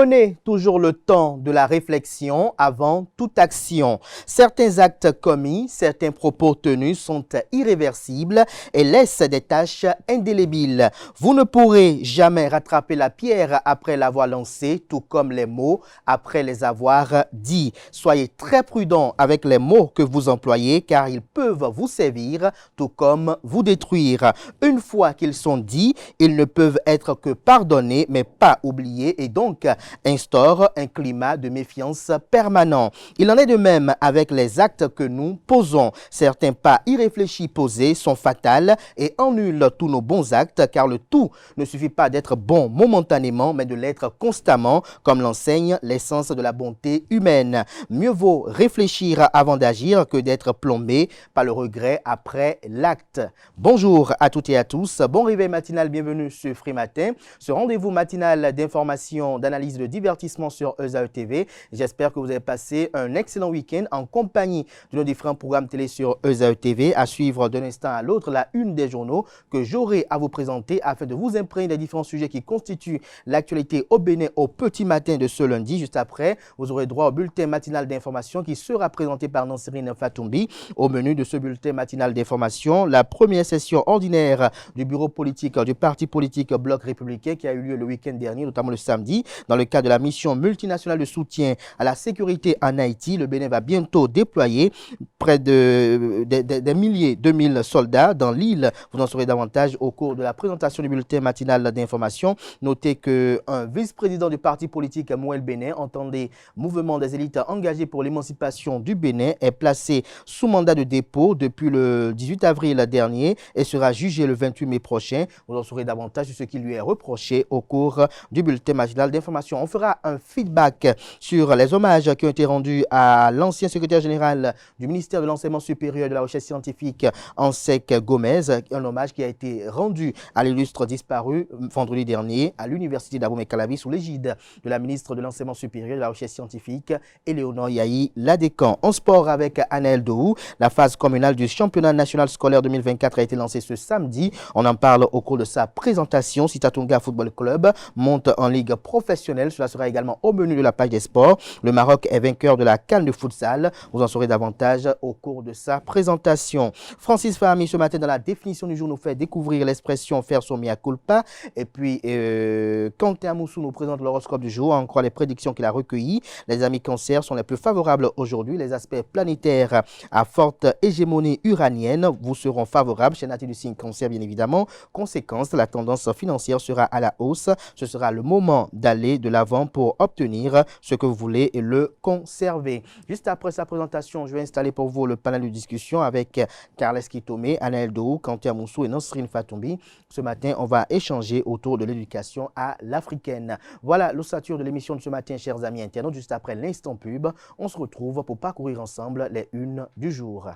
Prenez toujours le temps de la réflexion avant toute action. Certains actes commis, certains propos tenus sont irréversibles et laissent des taches indélébiles. Vous ne pourrez jamais rattraper la pierre après l'avoir lancée, tout comme les mots après les avoir dits. Soyez très prudents avec les mots que vous employez car ils peuvent vous servir, tout comme vous détruire. Une fois qu'ils sont dits, ils ne peuvent être que pardonnés mais pas oubliés et donc instaure un climat de méfiance permanent. Il en est de même avec les actes que nous posons. Certains pas irréfléchis posés sont fatals et annulent tous nos bons actes car le tout ne suffit pas d'être bon momentanément mais de l'être constamment comme l'enseigne l'essence de la bonté humaine. Mieux vaut réfléchir avant d'agir que d'être plombé par le regret après l'acte. Bonjour à toutes et à tous, bon réveil matinal, bienvenue sur Free Matin, ce rendez-vous matinal d'information, d'analyse, de divertissement sur ESAE TV. J'espère que vous avez passé un excellent week-end en compagnie de nos différents programmes télé sur ESAE TV. À suivre d'un instant à l'autre la une des journaux que j'aurai à vous présenter afin de vous imprégner des différents sujets qui constituent l'actualité au Bénin au petit matin de ce lundi. Juste après, vous aurez droit au bulletin matinal d'information qui sera présenté par Nansirine Fatoumbi. Au menu de ce bulletin matinal d'information, la première session ordinaire du bureau politique du parti politique Bloc républicain qui a eu lieu le week-end dernier, notamment le samedi, dans le cadre de la mission multinationale de soutien à la sécurité en Haïti. Le Bénin va bientôt déployer près des milliers, 2000 soldats dans l'île. Vous en saurez davantage au cours de la présentation du bulletin matinal d'information. Notez qu'un vice-président du parti politique Mouel Bénin, entendez mouvement des élites engagées pour l'émancipation du Bénin, est placé sous mandat de dépôt depuis le 18 avril dernier et sera jugé le 28 mai prochain. Vous en saurez davantage sur ce qui lui est reproché au cours du bulletin matinal d'information. On fera un feedback sur les hommages qui ont été rendus à l'ancien secrétaire général du ministère de l'Enseignement supérieur et de la Recherche scientifique, Ansek Gomez, un hommage qui a été rendu à l'illustre disparu vendredi dernier à l'université d'Abomey-Calavi sous l'égide de la ministre de l'Enseignement supérieur et de la Recherche scientifique, Éléonore Yahi Ladécan. En sport avec Anaël Dohou, la phase communale du championnat national scolaire 2024 a été lancée ce samedi. On en parle au cours de sa présentation. Sitatunga Football Club monte en ligue professionnelle. Cela sera également au menu de la page des sports. Le Maroc est vainqueur de la CAN de futsal. Vous en saurez davantage au cours de sa présentation. Francis Fahmi, ce matin, dans la définition du jour, nous fait découvrir l'expression faire son mea culpa. Et puis, Quentin Amoussou nous présente l'horoscope du jour. On croit les prédictions qu'il a recueillies. Les amis cancers sont les plus favorables aujourd'hui. Les aspects planétaires à forte hégémonie uranienne vous seront favorables chez Natif du signe cancer, bien évidemment. Conséquence, la tendance financière sera à la hausse. Ce sera le moment d'aller de l'avant pour obtenir ce que vous voulez et le conserver. Juste après sa présentation, je vais installer pour vous le panel de discussion avec Carles Kitomé, Anaël Dohou, Quentin Amoussou et Nansirine Fatoumbi. Ce matin, on va échanger autour de l'éducation à l'africaine. Voilà l'ossature de l'émission de ce matin, chers amis internautes. Juste après l'instant pub, on se retrouve pour parcourir ensemble les unes du jour.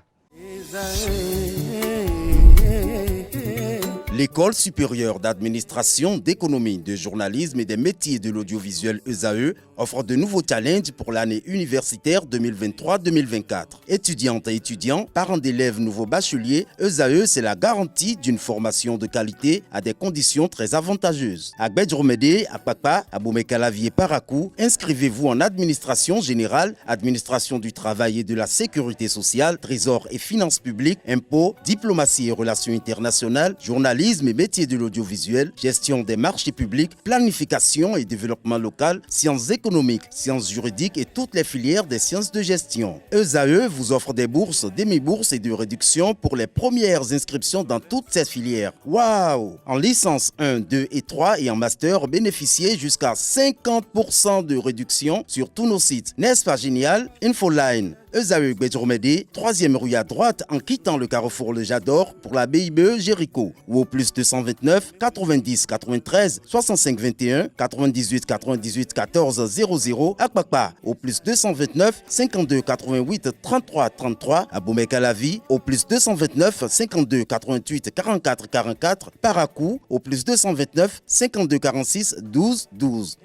L'École supérieure d'administration, d'économie, de journalisme et des métiers de l'audiovisuel ESAE offre de nouveaux challenges pour l'année universitaire 2023-2024. Étudiantes et étudiants, parents d'élèves nouveaux bacheliers, ESAE, c'est la garantie d'une formation de qualité à des conditions très avantageuses. À Gbedjromede, à Papa, à Abomey-Calavi et Parakou, inscrivez-vous en administration générale, administration du travail et de la sécurité sociale, trésor et finances publiques, impôts, diplomatie et relations internationales, journalisme et métiers de l'audiovisuel, gestion des marchés publics, planification et développement local, sciences économiques, sciences juridiques et toutes les filières des sciences de gestion. ESAE vous offre des bourses, demi-bourses et de réductions pour les premières inscriptions dans toutes ces filières. Waouh! En licence 1, 2 et 3 et en master, bénéficiez jusqu'à 50% de réduction sur tous nos sites. N'est-ce pas génial? Infoline. ESAE Gbedjromede, 3e rue à droite en quittant le carrefour Le Jador pour la BIBE Jéricho ou au plus 229 90 93 65 21 98 98 14 00 à Kpakpa au plus 229 52 88 33 33 à Abomey-Calavi au plus 229 52 88 44 44 Parakou au plus 229 52 46 12 12.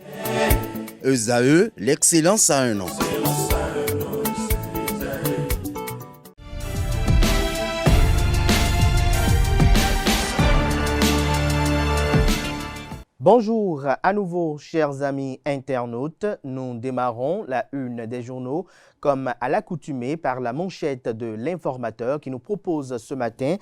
ESAE, l'excellence à un nom. Bonjour à nouveau, chers amis internautes. Nous démarrons la une des journaux comme à l'accoutumée par la manchette de l'informateur qui nous propose ce matin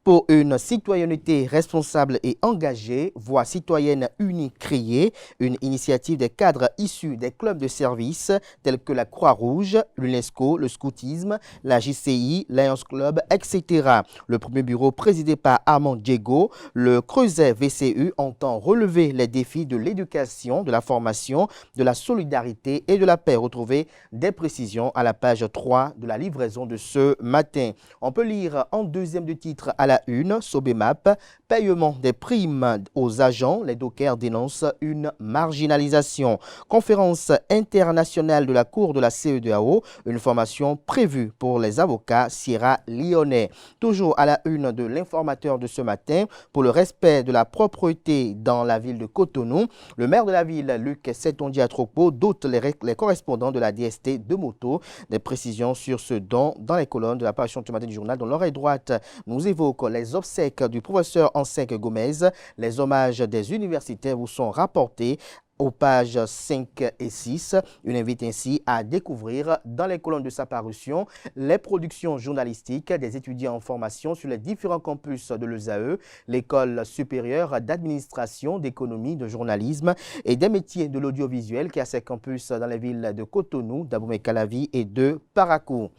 pour une citoyenneté responsable et engagée, Voix citoyenne unie créée, une initiative des cadres issus des clubs de service tels que la Croix-Rouge, l'UNESCO, le Scoutisme, la JCI, Lions Club, etc. Le premier bureau présidé par Armand Diego, le Creuset VCU entend relever les défis de l'éducation, de la formation, de la solidarité et de la paix. Retrouvez des précisions à la page 3 de la livraison de ce matin. On peut lire en deuxième de titre à la une, Sobemap, paiement des primes aux agents, les dockers dénoncent une marginalisation. Conférence internationale de la Cour de la CEDEAO, une formation prévue pour les avocats sierra-léonais. Toujours à la une de l'informateur de ce matin, pour le respect de la propreté dans la ville de Cotonou, le maire de la ville, Luc Setondia Tropo, dote les correspondants de la DST de moto. Des précisions sur ce don dans les colonnes de la page ce matin du journal. Dans l'oreille droite, nous évoquons les obsèques du professeur Ansek Gomez. Les hommages des universitaires vous sont rapportés aux pages 5 et 6. Une invite ainsi à découvrir dans les colonnes de sa parution les productions journalistiques des étudiants en formation sur les différents campus de l'ESAE, l'école supérieure d'administration, d'économie, de journalisme et des métiers de l'audiovisuel qui a ses campus dans les villes de Cotonou, d'Abomey-Calavi et de Parakou.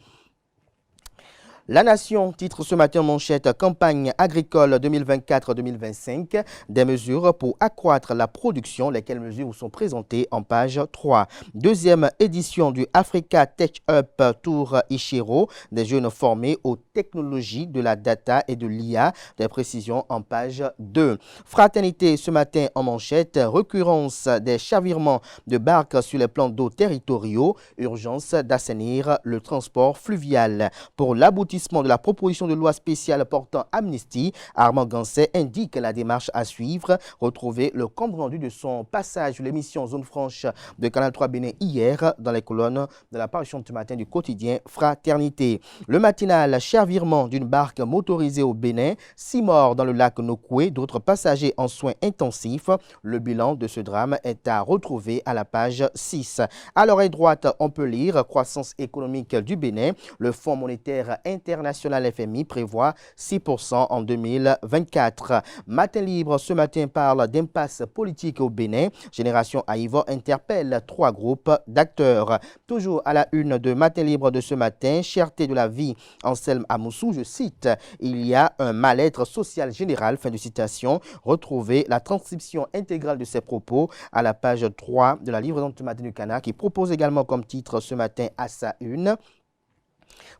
La Nation titre ce matin manchette campagne agricole 2024-2025, des mesures pour accroître la production, lesquelles mesures vous sont présentées en page 3. Deuxième édition du Africa Tech Up Tour Ishiro, des jeunes formés aux technologies de la data et de l'IA, des précisions en page 2. Fraternité ce matin en manchette, récurrence des chavirements de barques sur les plans d'eau territoriaux, urgence d'assainir le transport fluvial. Pour l'aboutissement de la proposition de loi spéciale portant amnistie, Armand Gansset indique la démarche à suivre. Retrouvez le compte rendu de son passage sur l'émission Zone Franche de Canal 3 Bénin hier dans les colonnes de la parution de ce matin du quotidien Fraternité. Le matinal, chavirement d'une barque motorisée au Bénin, 6 morts dans le lac Nokoué, d'autres passagers en soins intensifs. Le bilan de ce drame est à retrouver à la page 6. À l'oreille droite, on peut lire croissance économique du Bénin. Le Fonds monétaire international FMI prévoit 6% en 2024. Matin libre ce matin parle d'impasse politique au Bénin. Génération Aïvo interpelle 3 groupes d'acteurs. Toujours à la une de Matin libre de ce matin, cherté de la vie, Anselme Amoussou, je cite, il y a un mal-être social général, fin de citation. Retrouvez la transcription intégrale de ces propos à la page 3 de la livraison de ce matin du Canard qui propose également comme titre ce matin à sa une.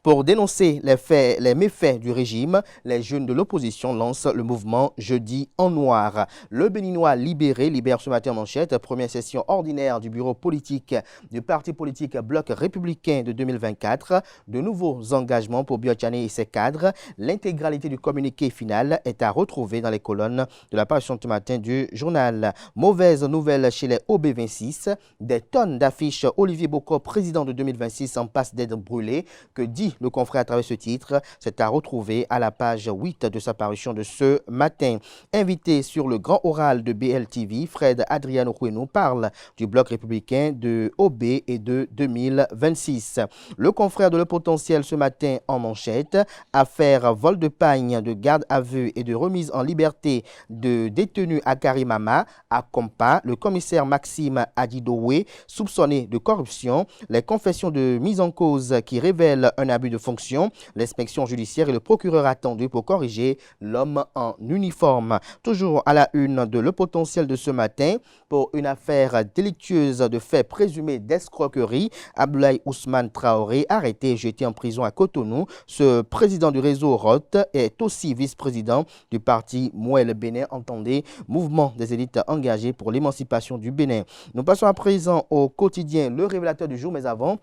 Pour dénoncer les méfaits du régime, les jeunes de l'opposition lancent le mouvement Jeudi en noir. Le Béninois libéré libère ce matin en manchette, première session ordinaire du bureau politique du parti politique Bloc républicain de 2024. De nouveaux engagements pour Biotchane et ses cadres. L'intégralité du communiqué final est à retrouver dans les colonnes de la page ce matin du journal. Mauvaise nouvelle chez les OB26. Des tonnes d'affiches Olivier Bocco, président de 2026, en passe d'être brûlées. Que dit le confrère à travers ce titre? C'est à retrouver à la page 8 de sa parution de ce matin. Invité sur le grand oral de BLTV, Fred Adriano Hueno parle du bloc républicain de OB et de 2026. Le confrère de Le Potentiel ce matin en manchette, affaire vol de pagne, de garde à vue et de remise en liberté de détenus à Karimama, à Kompa, le commissaire Maxime Adidoué, soupçonné de corruption, les confessions de mise en cause qui révèlent un abus de fonction, l'inspection judiciaire et le procureur attendu pour corriger l'homme en uniforme. Toujours à la une de Le Potentiel de ce matin, pour une affaire délictueuse de faits présumés d'escroquerie, Abdoulaye Ousmane Traoré, arrêté et jeté en prison à Cotonou. Ce président du réseau ROT est aussi vice-président du parti Mouel Bénin, entendez, mouvement des élites engagées pour l'émancipation du Bénin. Nous passons à présent au quotidien Le Révélateur du jour, mais avant,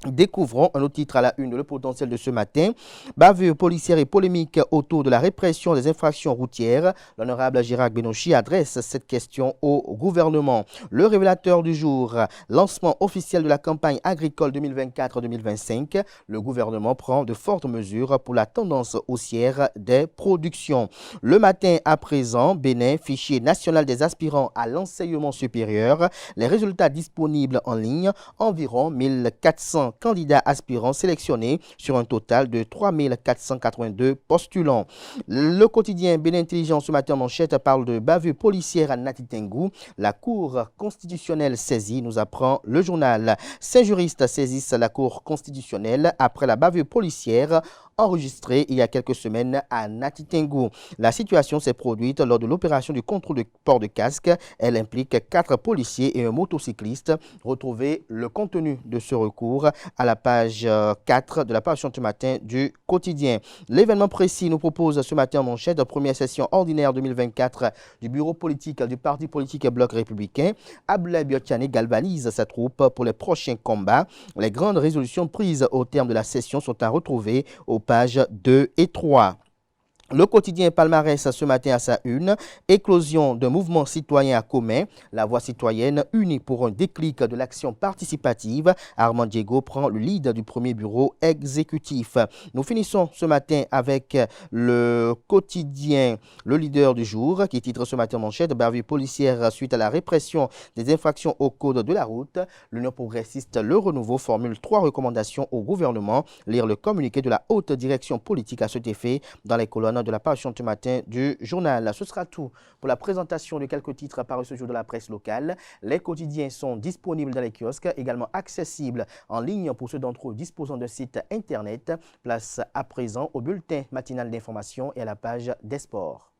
Découvrons un autre titre à la une de Le Potentiel de ce matin. Bavure policière et polémique autour de la répression des infractions routières. L'honorable Gérard Benouchi adresse cette question au gouvernement. Le révélateur du jour, lancement officiel de la campagne agricole 2024-2025. Le gouvernement prend de fortes mesures pour la tendance haussière des productions. Le matin à présent, Bénin, fichier national des aspirants à l'enseignement supérieur. Les résultats disponibles en ligne, environ 1400 candidats aspirants sélectionnés sur un total de 3482 postulants. Le quotidien Bénin Intelligent ce matin en manchette parle de bavure policière à Nati Tengou. La Cour constitutionnelle saisie, nous apprend le journal. 5 juristes saisissent la Cour constitutionnelle après la bavure policière enregistrée il y a quelques semaines à Nati Tengou. La situation s'est produite lors de l'opération du contrôle de port de casque. Elle implique 4 policiers et un motocycliste. Retrouvez le contenu de ce recours à la page 4 de la page ce matin du quotidien. L'événement précis nous propose ce matin en manchette de première session ordinaire 2024 du bureau politique du parti politique Bloc républicain. Abdoulaye Biotchane galvanise sa troupe pour les prochains combats. Les grandes résolutions prises au terme de la session sont à retrouver aux pages 2 et 3. Le quotidien Palmarès ce matin à sa une, éclosion d'un mouvement citoyen à Commet, la voix citoyenne unie pour un déclic de l'action participative. Armand Diego prend le lead du premier bureau exécutif. Nous finissons ce matin avec le quotidien Le Leader du jour qui titre ce matin manchette bavure policière suite à la répression des infractions au code de la route. L'Union progressiste Le Renouveau formule 3 recommandations au gouvernement. Lire le communiqué de la haute direction politique à cet effet dans les colonnes de la page ce matin du journal. Ce sera tout pour la présentation de quelques titres parus ce jour de la presse locale. Les quotidiens sont disponibles dans les kiosques, également accessibles en ligne pour ceux d'entre eux disposant d'un site internet. Place à présent au bulletin matinal d'information et à la page des sports.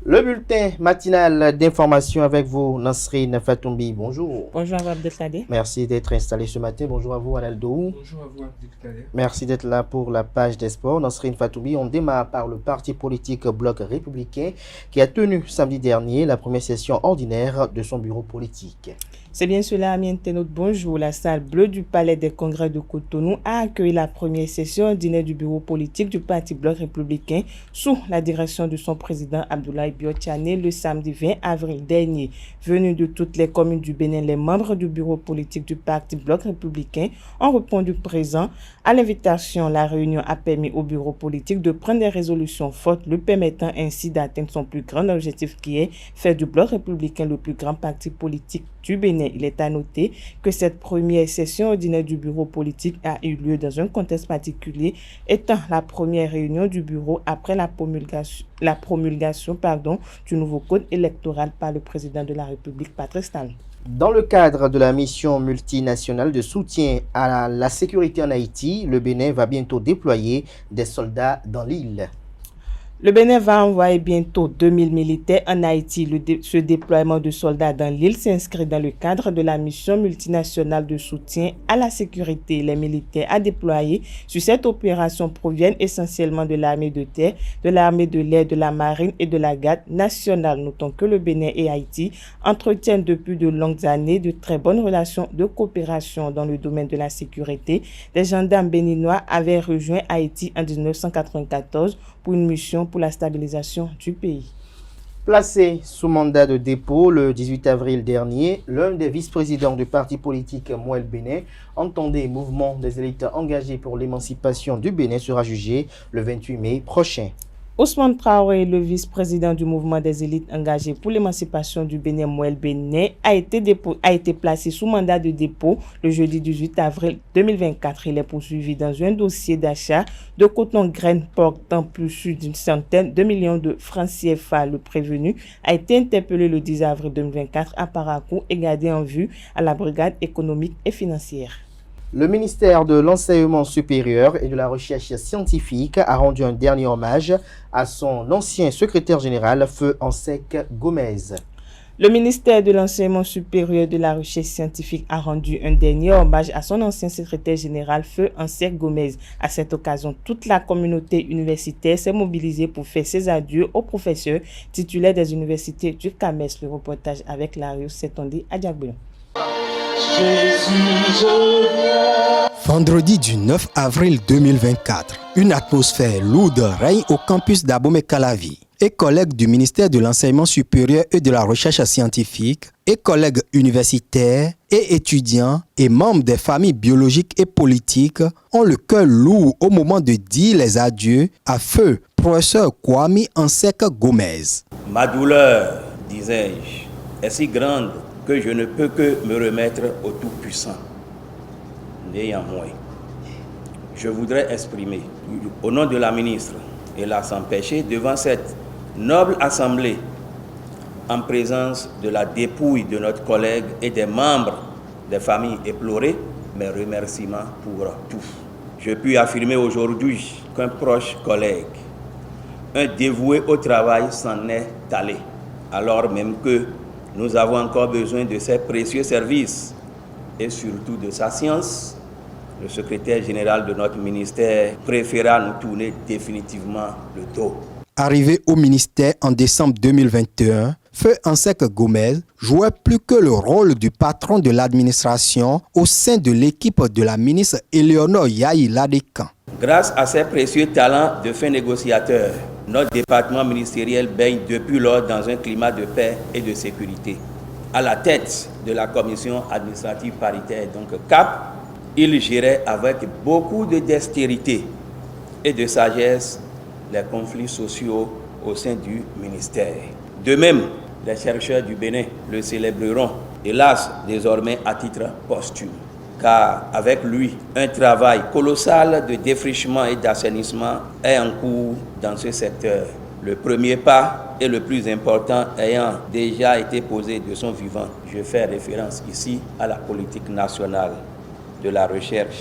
Le bulletin matinal d'information avec vous, Nasrine Fatoumbi. Bonjour. Bonjour à vous, Abdelkader. Merci d'être installé ce matin. Bonjour à vous, Analdo. Bonjour à vous, Abdelkader. Merci d'être là pour la page des sports. Nasrine Fatoumbi, on démarre par le parti politique Bloc républicain qui a tenu samedi dernier la première session ordinaire de son bureau politique. C'est bien cela, ami internaute. Bonjour. La salle bleue du Palais des Congrès de Cotonou a accueilli la première session ordinaire du bureau politique du parti Bloc républicain sous la direction de son président Abdoulaye Biotchane le samedi 20 avril dernier. Venus de toutes les communes du Bénin, les membres du bureau politique du parti Bloc républicain ont répondu présent à l'invitation. La réunion a permis au bureau politique de prendre des résolutions fortes, lui permettant ainsi d'atteindre son plus grand objectif qui est faire du Bloc républicain le plus grand parti politique du Bénin. Il est à noter que cette première session ordinaire du bureau politique a eu lieu dans un contexte particulier, étant la première réunion du bureau après la promulgation du nouveau code électoral par le président de la République, Patrice Talon. Dans le cadre de la mission multinationale de soutien à la sécurité en Haïti, le Bénin va bientôt déployer des soldats dans l'île. Le Bénin va envoyer bientôt 2000 militaires en Haïti. Ce déploiement de soldats dans l'île s'inscrit dans le cadre de la mission multinationale de soutien à la sécurité. Les militaires à déployer sur cette opération proviennent essentiellement de l'armée de terre, de l'armée de l'air, de la marine et de la garde nationale. Notons que le Bénin et Haïti entretiennent depuis de longues années de très bonnes relations de coopération dans le domaine de la sécurité. Les gendarmes béninois avaient rejoint Haïti en 1994 pour une mission pour la stabilisation du pays. Placé sous mandat de dépôt le 18 avril dernier, l'un des vice-présidents du parti politique Mouel Bénin, entendez mouvement des élites engagées pour l'émancipation du Bénin, sera jugé le 28 mai prochain. Ousmane Traoré, le vice-président du mouvement des élites engagées pour l'émancipation du Bénin, Mouel Bénin, a été placé sous mandat de dépôt le jeudi 18 avril 2024. Il est poursuivi dans un dossier d'achat de coton graines portant plus d'une centaine de millions de francs CFA. Le prévenu a été interpellé le 10 avril 2024 à Parakou et gardé en vue à la brigade économique et financière. Le ministère de l'Enseignement supérieur et de la Recherche scientifique a rendu un dernier hommage à son ancien secrétaire général, Feu Ansek Gomez. Le ministère de l'Enseignement supérieur de la Recherche scientifique a rendu un dernier hommage à son ancien secrétaire général, Feu Ansek Gomez. À cette occasion, toute la communauté universitaire s'est mobilisée pour faire ses adieux aux professeurs titulaires des universités du CAMES. Le reportage avec Larius Setondi à Diagbelon. Vendredi du 9 avril 2024, une atmosphère lourde règne au campus d'Abomey-Calavi. Et collègues du ministère de l'Enseignement supérieur et de la Recherche scientifique, et collègues universitaires et étudiants et membres des familles biologiques et politiques ont le cœur lourd au moment de dire les adieux à feu professeur Kwame Ansek Gomez. Ma douleur, disais-je, est si grande que je ne peux que me remettre au Tout-Puissant. Néanmoins, je voudrais exprimer, au nom de la ministre et la sans péché, devant cette noble assemblée, en présence de la dépouille de notre collègue et des membres des familles éplorées, mes remerciements pour tout. Je puis affirmer aujourd'hui qu'un proche collègue, un dévoué au travail s'en est allé, alors même que nous avons encore besoin de ses précieux services et surtout de sa science. Le secrétaire général de notre ministère préféra nous tourner définitivement le dos. Arrivé au ministère en décembre 2021, Feu Ansek Gomez jouait plus que le rôle du patron de l'administration au sein de l'équipe de la ministre Éléonore Yahi Ladekan. Grâce à ses précieux talents de fin négociateur, notre département ministériel baigne depuis lors dans un climat de paix et de sécurité. À la tête de la commission administrative paritaire, donc CAP, il gérait avec beaucoup de dextérité et de sagesse les conflits sociaux au sein du ministère. De même, les chercheurs du Bénin le célébreront, hélas, désormais à titre posthume. Car avec lui, un travail colossal de défrichement et d'assainissement est en cours dans ce secteur. Le premier pas et le plus important ayant déjà été posé de son vivant. Je fais référence ici à la politique nationale de la recherche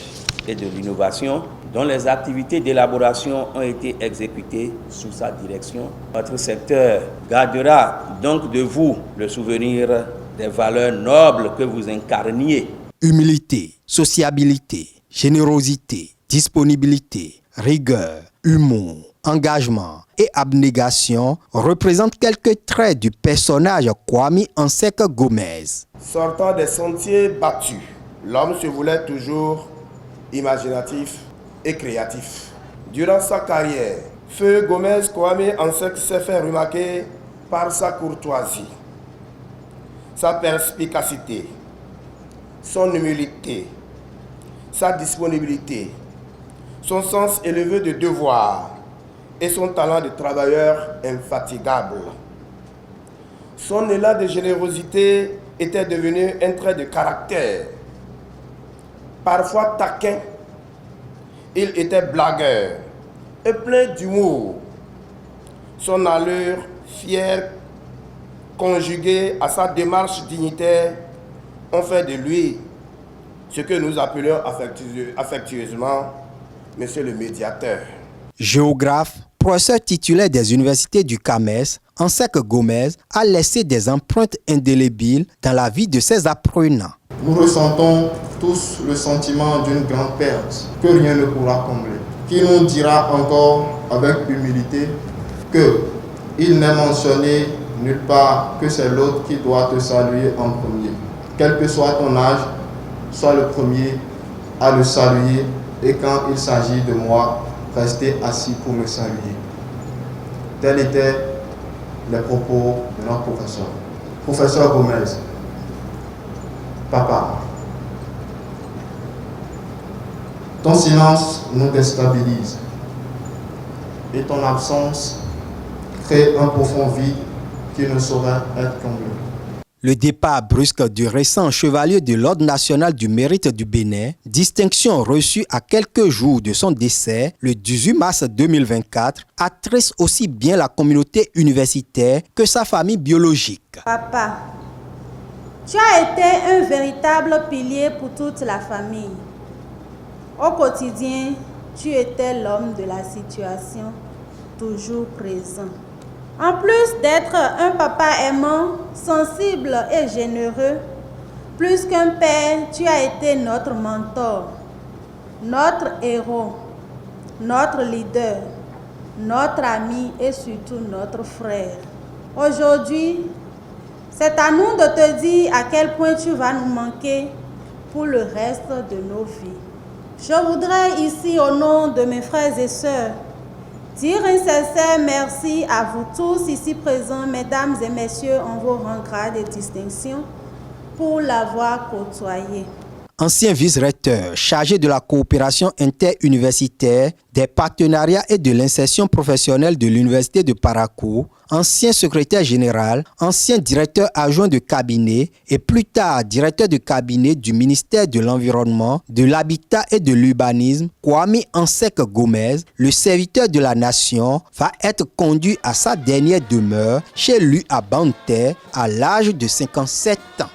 et de l'innovation, dont les activités d'élaboration ont été exécutées sous sa direction. Notre secteur gardera donc de vous le souvenir des valeurs nobles que vous incarniez. Humilité, sociabilité, générosité, disponibilité, rigueur, humour, engagement et abnégation représentent quelques traits du personnage Kwame Ansek Gomez. Sortant des sentiers battus, l'homme se voulait toujours imaginatif et créatif. Durant sa carrière, Feu Gomez Kwame Ansek s'est fait remarquer par sa courtoisie, sa perspicacité, son humilité, sa disponibilité, son sens élevé de devoir et son talent de travailleur infatigable. Son élan de générosité était devenu un trait de caractère. Parfois taquin, il était blagueur et plein d'humour. Son allure fière, conjuguée à sa démarche dignitaire, ont fait de lui ce que nous appelons affectueusement Monsieur le médiateur. Géographe, professeur titulaire des universités du CAMES, Ansek Gomez a laissé des empreintes indélébiles dans la vie de ses apprenants. Nous ressentons tous le sentiment d'une grande perte que rien ne pourra combler, qui nous dira encore avec humilité qu'il n'est mentionné nulle part que c'est l'autre qui doit te saluer en premier. Quel que soit ton âge, sois le premier à le saluer et quand il s'agit de moi, rester assis pour me saluer. Tels étaient les propos de notre professeur. Professeur Gomez, papa, ton silence nous déstabilise et ton absence crée un profond vide qui ne saurait être comblé. Le départ brusque du récent chevalier de l'Ordre national du mérite du Bénin, distinction reçue à quelques jours de son décès, le 18 mars 2024, attriste aussi bien la communauté universitaire que sa famille biologique. Papa, tu as été un véritable pilier pour toute la famille. Au quotidien, tu étais l'homme de la situation, toujours présent. En plus d'être un papa aimant, sensible et généreux, plus qu'un père, tu as été notre mentor, notre héros, notre leader, notre ami et surtout notre frère. Aujourd'hui, c'est à nous de te dire à quel point tu vas nous manquer pour le reste de nos vies. Je voudrais ici, au nom de mes frères et sœurs, dire un sincère merci à vous tous ici présents, mesdames et messieurs, en vos rangs, grades et distinctions, pour l'avoir côtoyé. Ancien vice-recteur chargé de la coopération interuniversitaire, des partenariats et de l'insertion professionnelle de l'Université de Parakou, ancien secrétaire général, ancien directeur adjoint de cabinet et plus tard directeur de cabinet du ministère de l'Environnement, de l'Habitat et de l'Urbanisme, Kwame Ansek Gomez, le serviteur de la nation, va être conduit à sa dernière demeure chez lui à Banté à l'âge de 57 ans.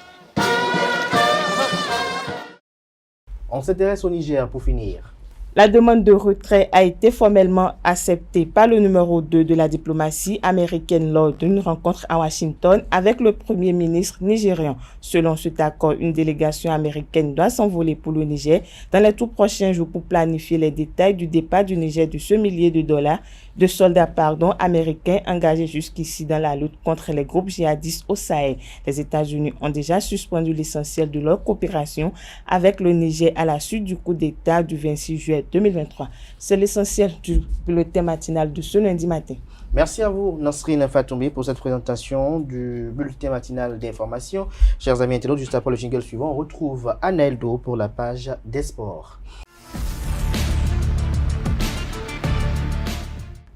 On s'intéresse au Niger pour finir. La demande de retrait a été formellement acceptée par le numéro 2 de la diplomatie américaine lors d'une rencontre à Washington avec le premier ministre nigérian. Selon cet accord, une délégation américaine doit s'envoler pour le Niger dans les tout prochains jours pour planifier les détails du départ du Niger de ce millier de soldats américains engagés jusqu'ici dans la lutte contre les groupes djihadistes au Sahel. Les États-Unis ont déjà suspendu l'essentiel de leur coopération avec le Niger à la suite du coup d'État du 26 juillet 2023. C'est l'essentiel du bulletin matinal de ce lundi matin. Merci à vous, Nasrine Fatoumbi, pour cette présentation du bulletin matinal d'information. Chers amis internautes, juste après le jingle suivant, on retrouve Aneldo pour la page des sports.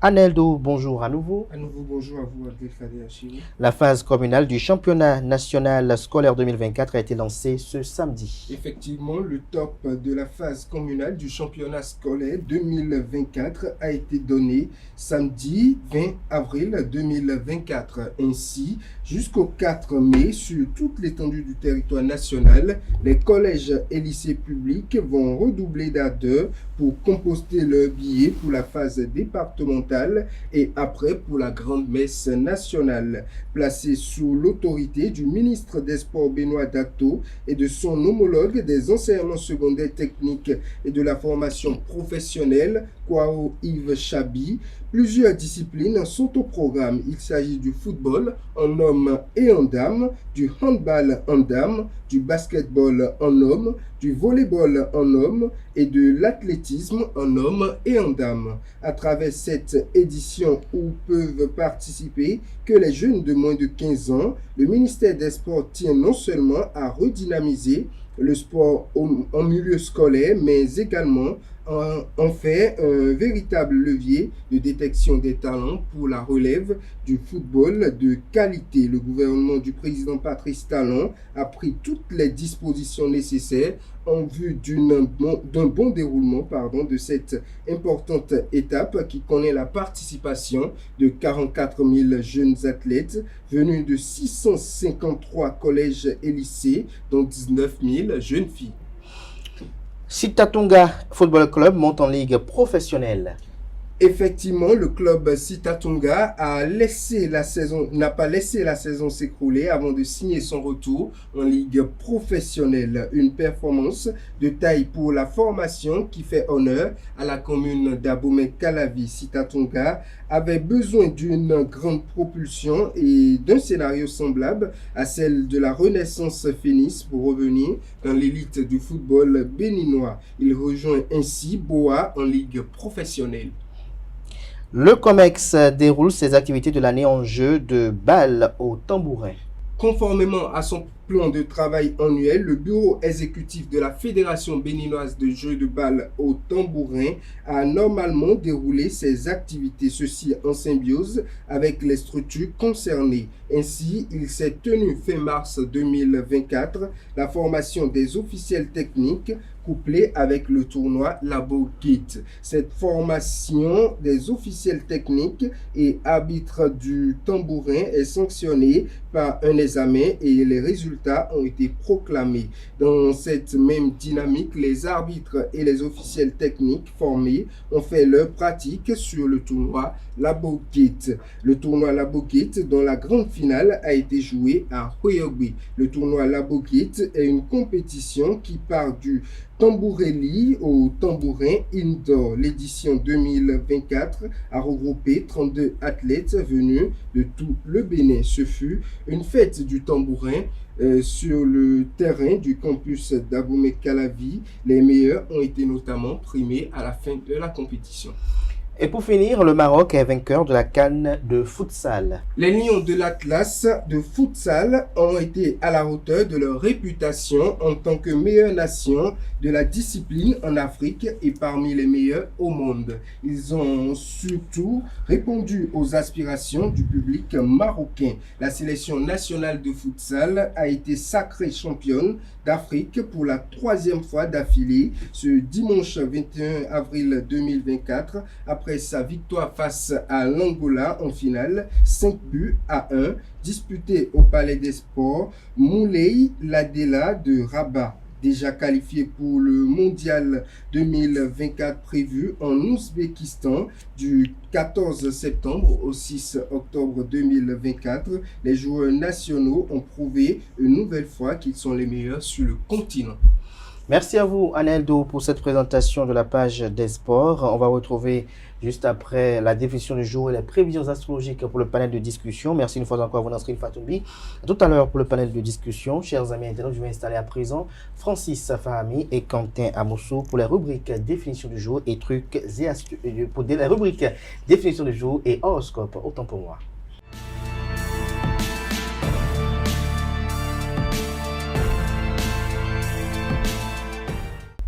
Aneldo, bonjour à nouveau. À nouveau, bonjour à vous, Abdelkader Achille. La phase communale du championnat national scolaire 2024 a été lancée ce samedi. Effectivement, le top de la phase communale du championnat scolaire 2024 a été donné samedi 20 avril 2024. Ainsi, jusqu'au 4 mai, sur toute l'étendue du territoire national, les collèges et lycées publics vont redoubler d'ardeur pour composter leurs billets pour la phase départementale et après pour la grande messe nationale. Placée sous l'autorité du ministre des Sports Benoît Dacto et de son homologue des enseignements secondaires techniques et de la formation professionnelle, Kwao Yves Chabi, plusieurs disciplines sont au programme. Il s'agit du football en hommes et en dames, du handball en dames, du basketball en hommes, du volleyball en hommes et de l'athlétisme en hommes et en dames. À travers cette édition où peuvent participer que les jeunes de moins de 15 ans, le ministère des Sports tient non seulement à redynamiser le sport en milieu scolaire, mais également en fait un véritable levier de détection des talents pour la relève du football de qualité. Le gouvernement du président Patrice Talon a pris toutes les dispositions nécessaires en vue d'un bon déroulement de cette importante étape qui connaît la participation de 44 000 jeunes athlètes venus de 653 collèges et lycées, dont 19 000 jeunes filles. Sitatunga Football Club monte en ligue professionnelle. Effectivement, le club Sitatunga n'a pas laissé la saison s'écrouler avant de signer son retour en ligue professionnelle. Une performance de taille pour la formation qui fait honneur à la commune d'Abomey-Calavi. Sitatunga avait besoin d'une grande propulsion et d'un scénario semblable à celle de la Renaissance Phoenix pour revenir dans l'élite du football béninois. Il rejoint ainsi Boa en ligue professionnelle. Le COMEX déroule ses activités de l'année en jeu de balle au tambourin. Conformément à son plan de travail annuel, le bureau exécutif de la Fédération béninoise de jeux de balle au tambourin a normalement déroulé ses activités, ceci en symbiose avec les structures concernées. Ainsi, il s'est tenu fin mars 2024 la formation des officiels techniques couplée avec le tournoi Labo Gate. Cette formation des officiels techniques et arbitres du tambourin est sanctionnée par un examen et les résultats résultats ont été proclamés. Dans cette même dynamique, les arbitres et les officiels techniques formés ont fait leur pratique sur le tournoi Labo Gate. Le tournoi Labo Gate, dont la grande finale a été jouée à Hoyogwe. Le tournoi Labo Gate est une compétition qui part du tambourelli au tambourin indoor. L'édition 2024 a regroupé 32 athlètes venus de tout le Bénin. Ce fut une fête du tambourin sur le terrain du campus d'Abomey-Calavi. Les meilleurs ont été notamment primés à la fin de la compétition. Et pour finir, le Maroc est vainqueur de la CAN de futsal. Les Lions de l'Atlas de futsal ont été à la hauteur de leur réputation en tant que meilleure nation de la discipline en Afrique et parmi les meilleurs au monde. Ils ont surtout répondu aux aspirations du public marocain. La sélection nationale de futsal a été sacrée championne d'Afrique pour la 3e fois d'affilée ce dimanche 21 avril 2024 après sa victoire face à l'Angola en finale 5-1 disputée au Palais des Sports. Moulay Ladela de Rabat, déjà qualifié pour le mondial 2024 prévu en Ouzbékistan du 14 septembre au 6 octobre 2024. Les joueurs nationaux ont prouvé une nouvelle fois qu'ils sont les meilleurs sur le continent. Merci à vous, Aneldo, pour cette présentation de la page des sports. On va retrouver juste après la définition du jour et les prévisions astrologiques pour le panel de discussion. Merci une fois encore à vous, Nasrine Fatoumbi. Tout à l'heure pour le panel de discussion. Chers amis internautes, je vais installer à présent Francis Fahami et Quentin Amosso pour les rubriques définition du jour et trucs et astuces. Pour les rubriques définition du jour et horoscope. Autant pour moi.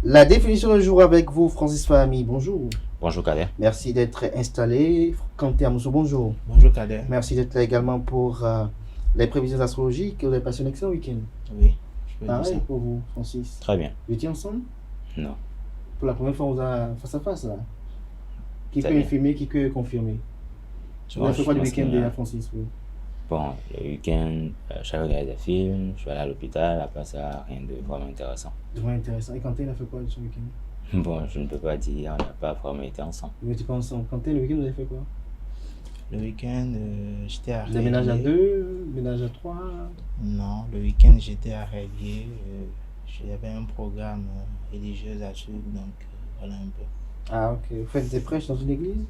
La définition du jour avec vous, Francis Fahami. Bonjour. Bonjour Kader. Merci d'être installé. Quentin Amosso, bonjour. Bonjour Kader. Merci d'être là également pour les prévisions astrologiques. Vous avez passé un excellent week-end. Oui, je peux Pareil dire ça. pour vous, Francis. Très bien. Vous étiez ensemble? Non. Pour la première fois, on vous a face à face là. Qui Très peut bien. infirmer, qui peut confirmer? Vous avez fait quoi du week-end déjà, Francis? Oui. Bon, le week-end, j'ai regardé des films, je suis allé à l'hôpital, après ça, rien de vraiment intéressant. Vraiment intéressant. Et Quentin, il a fait quoi ce week-end? Bon, je ne peux pas dire, on n'a pas vraiment été ensemble. Vous n'étiez pas ensemble. Quentin, le week-end, vous avez fait quoi? Le week-end, j'étais à Vous avez ménage à 2, ménage à 3? Non, le week-end, j'étais à Révier. J'avais un programme religieux à suivre, donc voilà un peu. Ah, ok. Vous faites des prêches dans une église?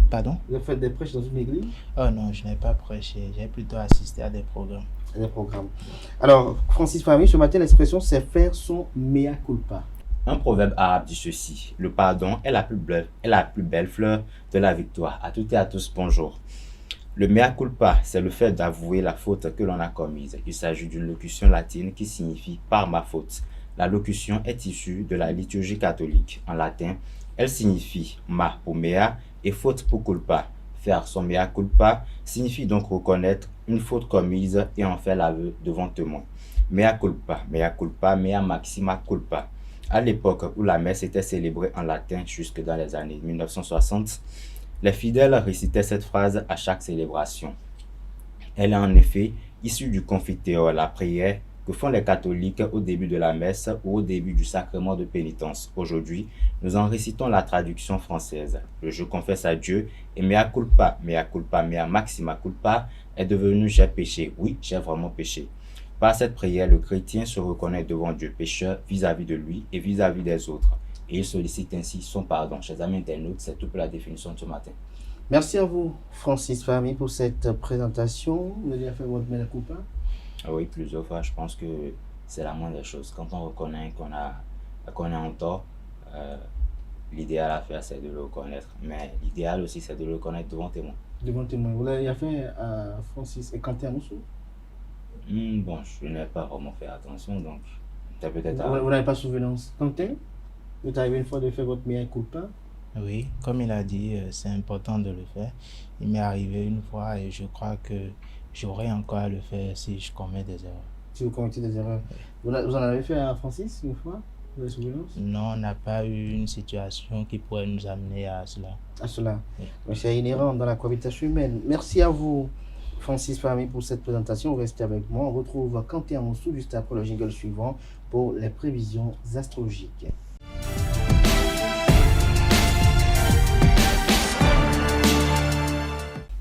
Pardon? Vous faites des prêches dans une église? Oh non, je n'ai pas prêché. J'ai plutôt assisté à des programmes. Des programmes. Alors, Francis Fahami, ce matin, l'expression c'est faire son mea culpa. Un proverbe arabe dit ceci: le pardon est la plus belle fleur de la victoire. À toutes et à tous, bonjour. Le mea culpa, c'est le fait d'avouer la faute que l'on a commise. Il s'agit d'une locution latine qui signifie par ma faute. La locution est issue de la liturgie catholique. En latin, elle signifie ma pour mea et faute pour culpa. Faire son mea culpa signifie donc reconnaître une faute commise et en faire l'aveu devant témoin. Mea culpa, mea maxima culpa. À l'époque où la messe était célébrée en latin jusque dans les années 1960, les fidèles récitaient cette phrase à chaque célébration. Elle est en effet issue du confiteor, la prière que font les catholiques au début de la messe ou au début du sacrement de pénitence. Aujourd'hui, nous en récitons la traduction française. Le je confesse à Dieu et mea culpa, mea maxima culpa est devenu j'ai péché. Oui, j'ai vraiment péché. Par cette prière, le chrétien se reconnaît devant Dieu pécheur vis-à-vis de lui et vis-à-vis des autres. Et il sollicite ainsi son pardon. Chers amis internautes, c'est tout pour la définition de ce matin. Merci à vous, Francis Fahami, pour cette présentation. Vous avez fait votre mea culpa? Oui, plusieurs fois. Je pense que c'est la moindre des choses. Quand on reconnaît qu'on est en tort, l'idéal à faire, c'est de le reconnaître. Mais l'idéal aussi, c'est de le reconnaître devant témoin. Devant témoin. Vous l'avez fait à Francis et Quentin Amosso? Bon, je n'ai pas vraiment fait attention, donc c'est peut-être... Vous n'avez pas souvenance. Quentin, vous êtes arrivé une fois de faire votre mea culpa? Oui, comme il a dit, c'est important de le faire. Il m'est arrivé une fois et je crois que j'aurais encore à le faire si je commets des erreurs. Si vous commettez des erreurs. Vous en avez fait à Francis une fois? Vous avez souvenance? Non, on n'a pas eu une situation qui pourrait nous amener à cela. À cela. Oui. Donc c'est inhérent dans la cohabitation humaine. Merci à vous, Francis Fami pour cette présentation. Restez avec moi. On retrouve Quentin Amoussou juste après le jingle suivant pour les prévisions astrologiques.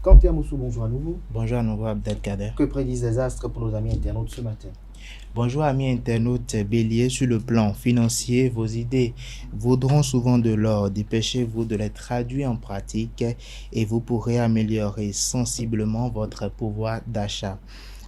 Quentin Amoussou, bonjour à nouveau. Bonjour à nouveau Abdelkader. Que prédisent les astres pour nos amis internautes ce matin? Bonjour amis internautes, Bélier, sur le plan financier, vos idées vaudront souvent de l'or. Dépêchez-vous de les traduire en pratique et vous pourrez améliorer sensiblement votre pouvoir d'achat.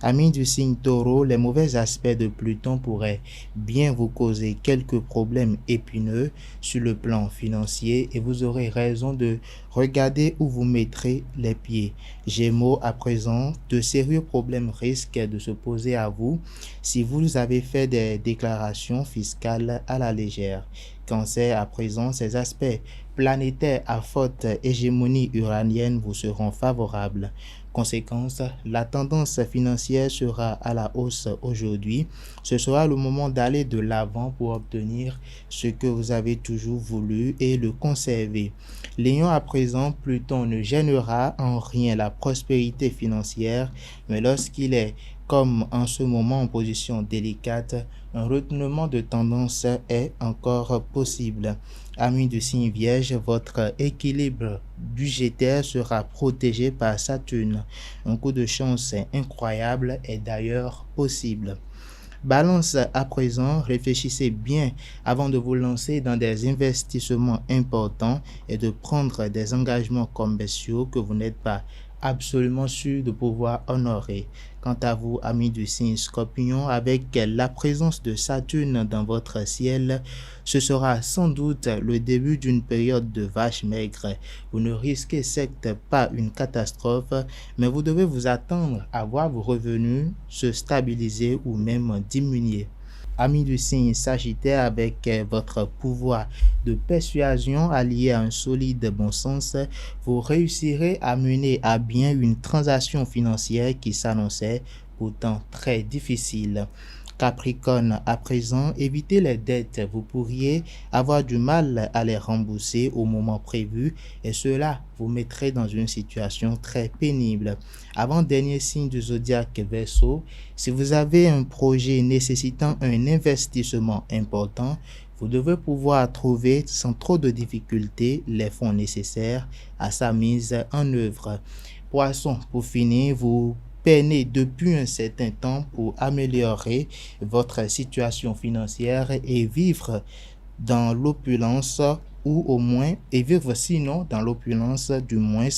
Amis du signe Taureau, les mauvais aspects de Pluton pourraient bien vous causer quelques problèmes épineux sur le plan financier et vous aurez raison de regarder où vous mettrez les pieds. Gémeaux, à présent, de sérieux problèmes risquent de se poser à vous si vous avez fait des déclarations fiscales à la légère. Cancer, à présent, ces aspects planétaires à forte hégémonie uranienne vous seront favorables. Conséquence, la tendance financière sera à la hausse aujourd'hui. Ce sera le moment d'aller de l'avant pour obtenir ce que vous avez toujours voulu et le conserver. Lion, à présent, Pluton ne gênera en rien la prospérité financière, mais lorsqu'il est comme en ce moment en position délicate, un retournement de tendance est encore possible. Amis du signe Vierge, votre équilibre budgétaire sera protégé par Saturne. Un coup de chance incroyable est d'ailleurs possible. Balance, à présent, réfléchissez bien avant de vous lancer dans des investissements importants et de prendre des engagements commerciaux que vous n'êtes pas absolument sûr de pouvoir honorer. Quant à vous, amis du signe Scorpion, avec la présence de Saturne dans votre ciel, ce sera sans doute le début d'une période de vache maigre. Vous ne risquez certes pas une catastrophe, mais vous devez vous attendre à voir vos revenus se stabiliser ou même diminuer. Amis du signe Sagittaire, avec votre pouvoir de persuasion allié à un solide bon sens, vous réussirez à mener à bien une transaction financière qui s'annonçait pourtant très difficile. Capricorne, à présent, évitez les dettes. Vous pourriez avoir du mal à les rembourser au moment prévu et cela vous mettrait dans une situation très pénible. Avant-dernier signe du zodiaque Verseau, si vous avez un projet nécessitant un investissement important, vous devez pouvoir trouver sans trop de difficultés les fonds nécessaires à sa mise en œuvre. Poisson, pour finir, vous peinez depuis un certain temps pour améliorer votre situation financière et vivre dans l'opulence ou au moins, et vivre sinon dans l'opulence, du moins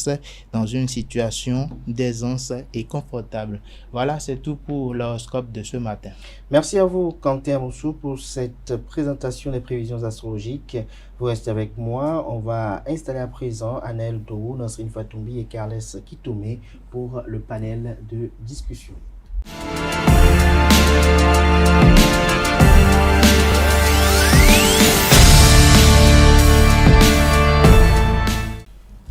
dans une situation d'aisance et confortable. Voilà, c'est tout pour l'horoscope de ce matin. Merci à vous, Quentin Amoussou, pour cette présentation des prévisions astrologiques. Vous restez avec moi. On va installer à présent Anaël Dourou, Nasrine Fatoumbi et Carles Kitoumé pour le panel de discussion.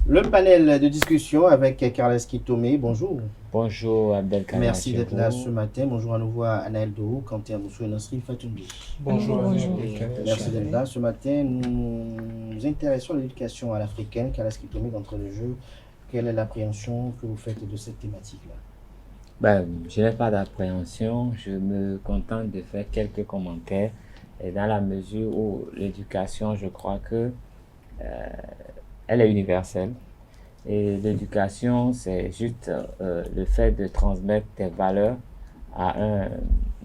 Le panel de discussion avec Carles Kitoumé. Bonjour. Bonjour Abdelkader. Merci d'être là ce matin. Bonjour à nouveau à Anaël Dourou, Quentin Amoussou et Nasrine Fatoumbi. Bonjour. Merci d'être là ce matin. Nous nous intéressons à l'éducation à l'africaine. Carles Kitoumé, d'entrée de jeu, quelle est l'appréhension que vous faites de cette thématique-là? Je n'ai pas d'appréhension. Je me contente de faire quelques commentaires. Et dans la mesure où l'éducation, je crois que elle est universelle. Et l'éducation, c'est juste le fait de transmettre des valeurs à un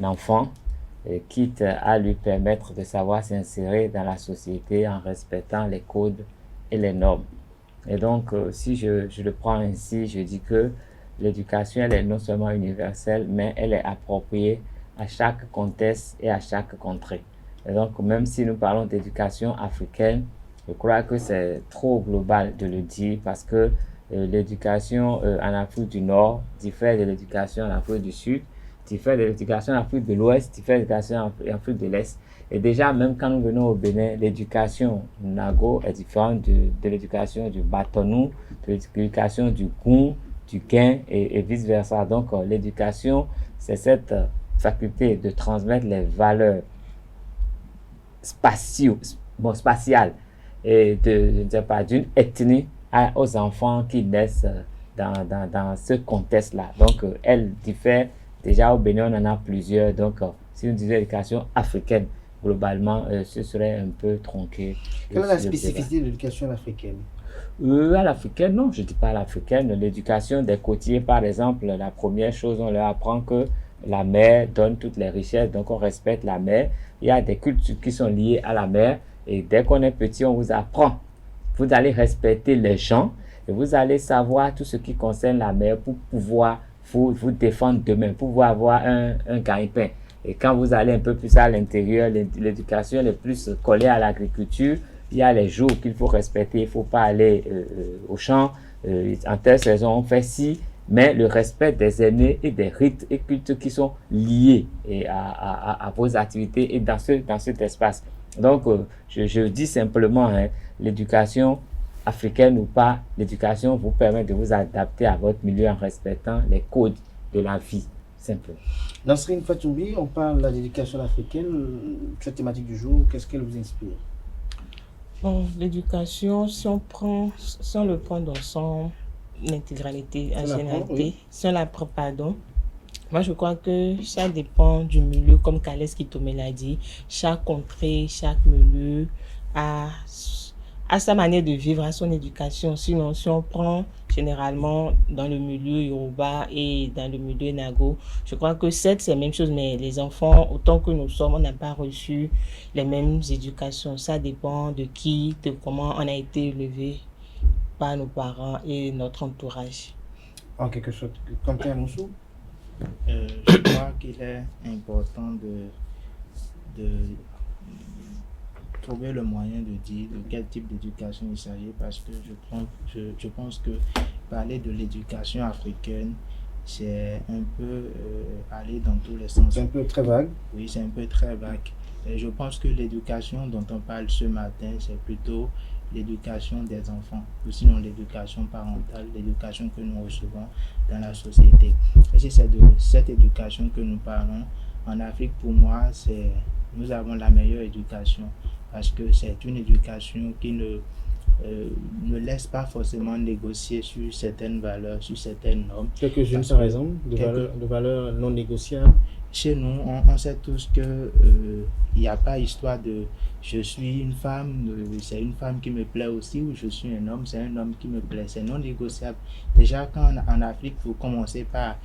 enfant, quitte à lui permettre de savoir s'insérer dans la société en respectant les codes et les normes. Et donc, si je le prends ainsi, je dis que l'éducation, elle est non seulement universelle, mais elle est appropriée à chaque contexte et à chaque contrée. Et donc, même si nous parlons d'éducation africaine, je crois que c'est trop global de le dire parce que l'éducation en Afrique du Nord diffère de l'éducation en Afrique du Sud, diffère de l'éducation en Afrique de l'Ouest, diffère de l'éducation en Afrique de l'Est. Et déjà, même quand nous venons au Bénin, l'éducation Nago est différente de l'éducation du Batonou, de l'éducation du Goum, du Guin et vice-versa. Donc, l'éducation, c'est cette faculté de transmettre les valeurs spatiales et d'une ethnie aux enfants qui naissent dans ce contexte-là. Donc, elle diffère. Déjà, au Bénin, on en a plusieurs. Donc, si on disait l'éducation africaine, globalement, ce serait un peu tronqué. Quelle est la spécificité de l'éducation africaine? À l'africaine, non, je ne dis pas à l'africaine. L'éducation des côtiers, par exemple, la première chose, on leur apprend que la mer donne toutes les richesses, donc on respecte la mer. Il y a des cultures qui sont liées à la mer, et dès qu'on est petit, on vous apprend. Vous allez respecter les gens, et vous allez savoir tout ce qui concerne la mer pour pouvoir vous défendre demain, pour pouvoir avoir un gagne-pain. Et quand vous allez un peu plus à l'intérieur, l'éducation est plus collée à l'agriculture. Il y a les jours qu'il faut respecter, il ne faut pas aller au champ. En telle saison, on fait ci, mais le respect des aînés et des rites et cultes qui sont liés à vos activités et dans cet espace. Donc, je dis simplement, l'éducation africaine ou pas, l'éducation vous permet de vous adapter à votre milieu en respectant les codes de la vie, simplement. Nasrine Fatoumbi, on parle de l'éducation africaine. Cette thématique du jour, qu'est-ce qu'elle vous inspire? Bon, l'éducation, si on le prend dans son intégralité, en généralité, oui. Si on la prend, pardon, moi je crois que ça dépend du milieu, comme Kales Kitome l'a dit. Chaque contrée, chaque milieu a sa manière de vivre, à son éducation. Sinon, si on prend généralement dans le milieu Yoruba et dans le milieu Nago, je crois que c'est la même chose, mais les enfants, autant que nous sommes, on n'a pas reçu les mêmes éducations. Ça dépend de qui, de comment on a été élevé par nos parents et notre entourage. En quelque sorte, comme tu as Moussou, je crois qu'il est important de trouver le moyen de dire de quel type d'éducation il s'agit, parce que je pense que parler de l'éducation africaine, c'est un peu aller dans tous les sens. C'est un peu très vague. Oui, c'est un peu très vague. Et je pense que l'éducation dont on parle ce matin, c'est plutôt l'éducation des enfants, ou sinon l'éducation parentale, l'éducation que nous recevons dans la société. Et si c'est de cette éducation que nous parlons, en Afrique, pour moi, nous avons la meilleure éducation, parce que c'est une éducation qui ne laisse pas forcément négocier sur certaines valeurs, sur certaines normes. Quelques-unes, par exemple, de valeurs non négociables. Chez nous, on sait tous que il n'y a pas histoire de je suis une femme, c'est une femme qui me plaît aussi, ou je suis un homme, c'est un homme qui me plaît. C'est non négociable. Déjà, quand en Afrique, vous commencez par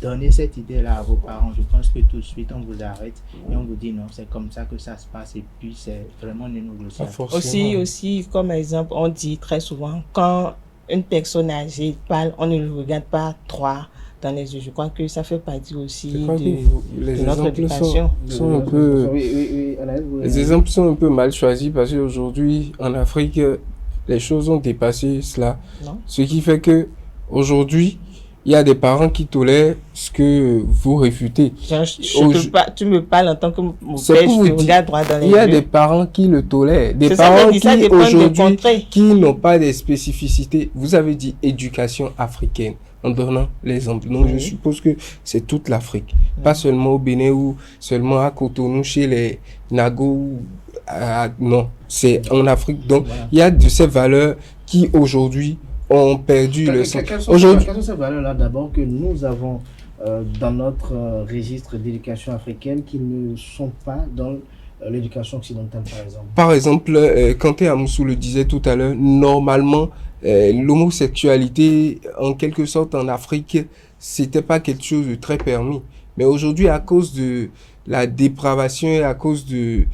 donner cette idée-là à vos parents, je pense que tout de suite, on vous arrête et on vous dit non, c'est comme ça que ça se passe, et puis c'est vraiment non négociable. Aussi, comme exemple, on dit très souvent, quand une personne âgée parle, on ne le regarde pas droit dans les yeux. Je crois que ça fait partie aussi de notre éducation. Les exemples sont un peu mal choisis, parce qu'aujourd'hui, en Afrique, les choses ont dépassé cela. Non. Ce qui fait que aujourd'hui, il y a des parents qui tolèrent ce que vous réfutez. Tu me parles en tant que mon père, je te regarde droit dans les yeux. Il y a des parents qui le tolèrent. Des parents qui aujourd'hui, qui n'ont pas des spécificités. Vous avez dit éducation africaine, en donnant l'exemple. Donc je suppose que c'est toute l'Afrique. Pas seulement au Bénin ou seulement à Cotonou, chez les Nago. Non, c'est en Afrique. Donc il y a de ces valeurs qui aujourd'hui ont perdu le sens. Quelles sont ces valeurs-là d'abord que nous avons dans notre registre d'éducation africaine qui ne sont pas dans l'éducation occidentale, par exemple? Par exemple, Kanté Amoussou le disait tout à l'heure, normalement, l'homosexualité, en quelque sorte en Afrique, c'était pas quelque chose de très permis. Mais aujourd'hui, à cause de la dépravation et à cause de,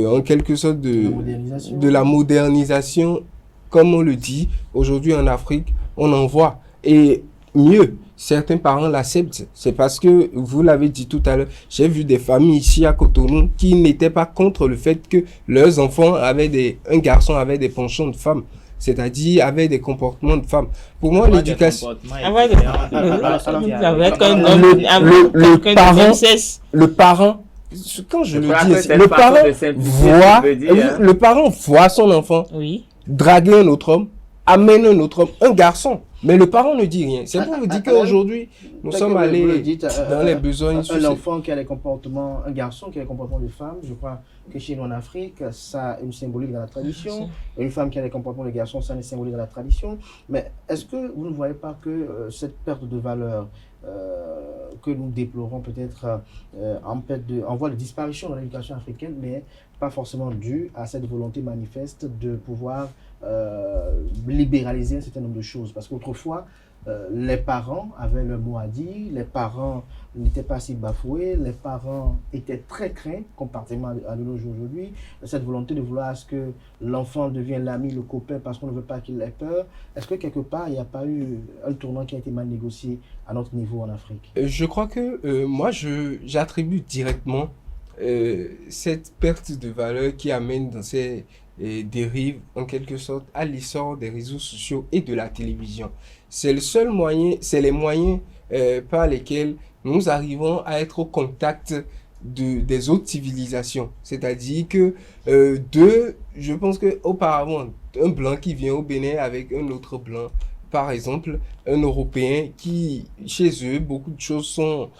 en quelque sorte, de la modernisation, comme on le dit, aujourd'hui en Afrique, on en voit. Et mieux, certains parents l'acceptent. C'est parce que, vous l'avez dit tout à l'heure, j'ai vu des familles ici à Cotonou qui n'étaient pas contre le fait que leurs enfants avaient un garçon avait des penchants de femme. C'est-à-dire avait des comportements de femme. Pour moi, l'éducation... Le parent, quand je le dis, le parent voit son enfant draguer un autre homme, amener un autre homme, un garçon. Mais le parent ne dit rien. C'est pour vous dire qu'aujourd'hui, nous sommes allés dans les besoins. Un enfant qui a les comportements, un garçon qui a les comportements de femme, je crois que chez nous en Afrique, ça a une symbolique dans la tradition. Une femme qui a les comportements de garçon, ça a une symbolique dans la tradition. Mais est-ce que vous ne voyez pas que cette perte de valeur que nous déplorons peut-être en voie de disparition dans l'éducation africaine, mais pas forcément due à cette volonté manifeste de pouvoir libéraliser un certain nombre de choses. Parce qu'autrefois, les parents avaient leur mot à dire, les parents n'étaient pas si bafoués, les parents étaient très craints comparativement à nos jours aujourd'hui. Cette volonté de vouloir à ce que l'enfant devienne l'ami, le copain, parce qu'on ne veut pas qu'il ait peur. Est-ce que quelque part, il n'y a pas eu un tournant qui a été mal négocié à notre niveau en Afrique? Je crois que moi, j'attribue directement cette perte de valeur qui amène dans ces dérives, en quelque sorte, à l'essor des réseaux sociaux et de la télévision. C'est le seul moyen, c'est les moyens par lesquels nous arrivons à être au contact des autres civilisations. C'est-à-dire que je pense qu'auparavant, un blanc qui vient au Bénin avec un autre blanc, par exemple, un Européen qui, chez eux, beaucoup de choses sont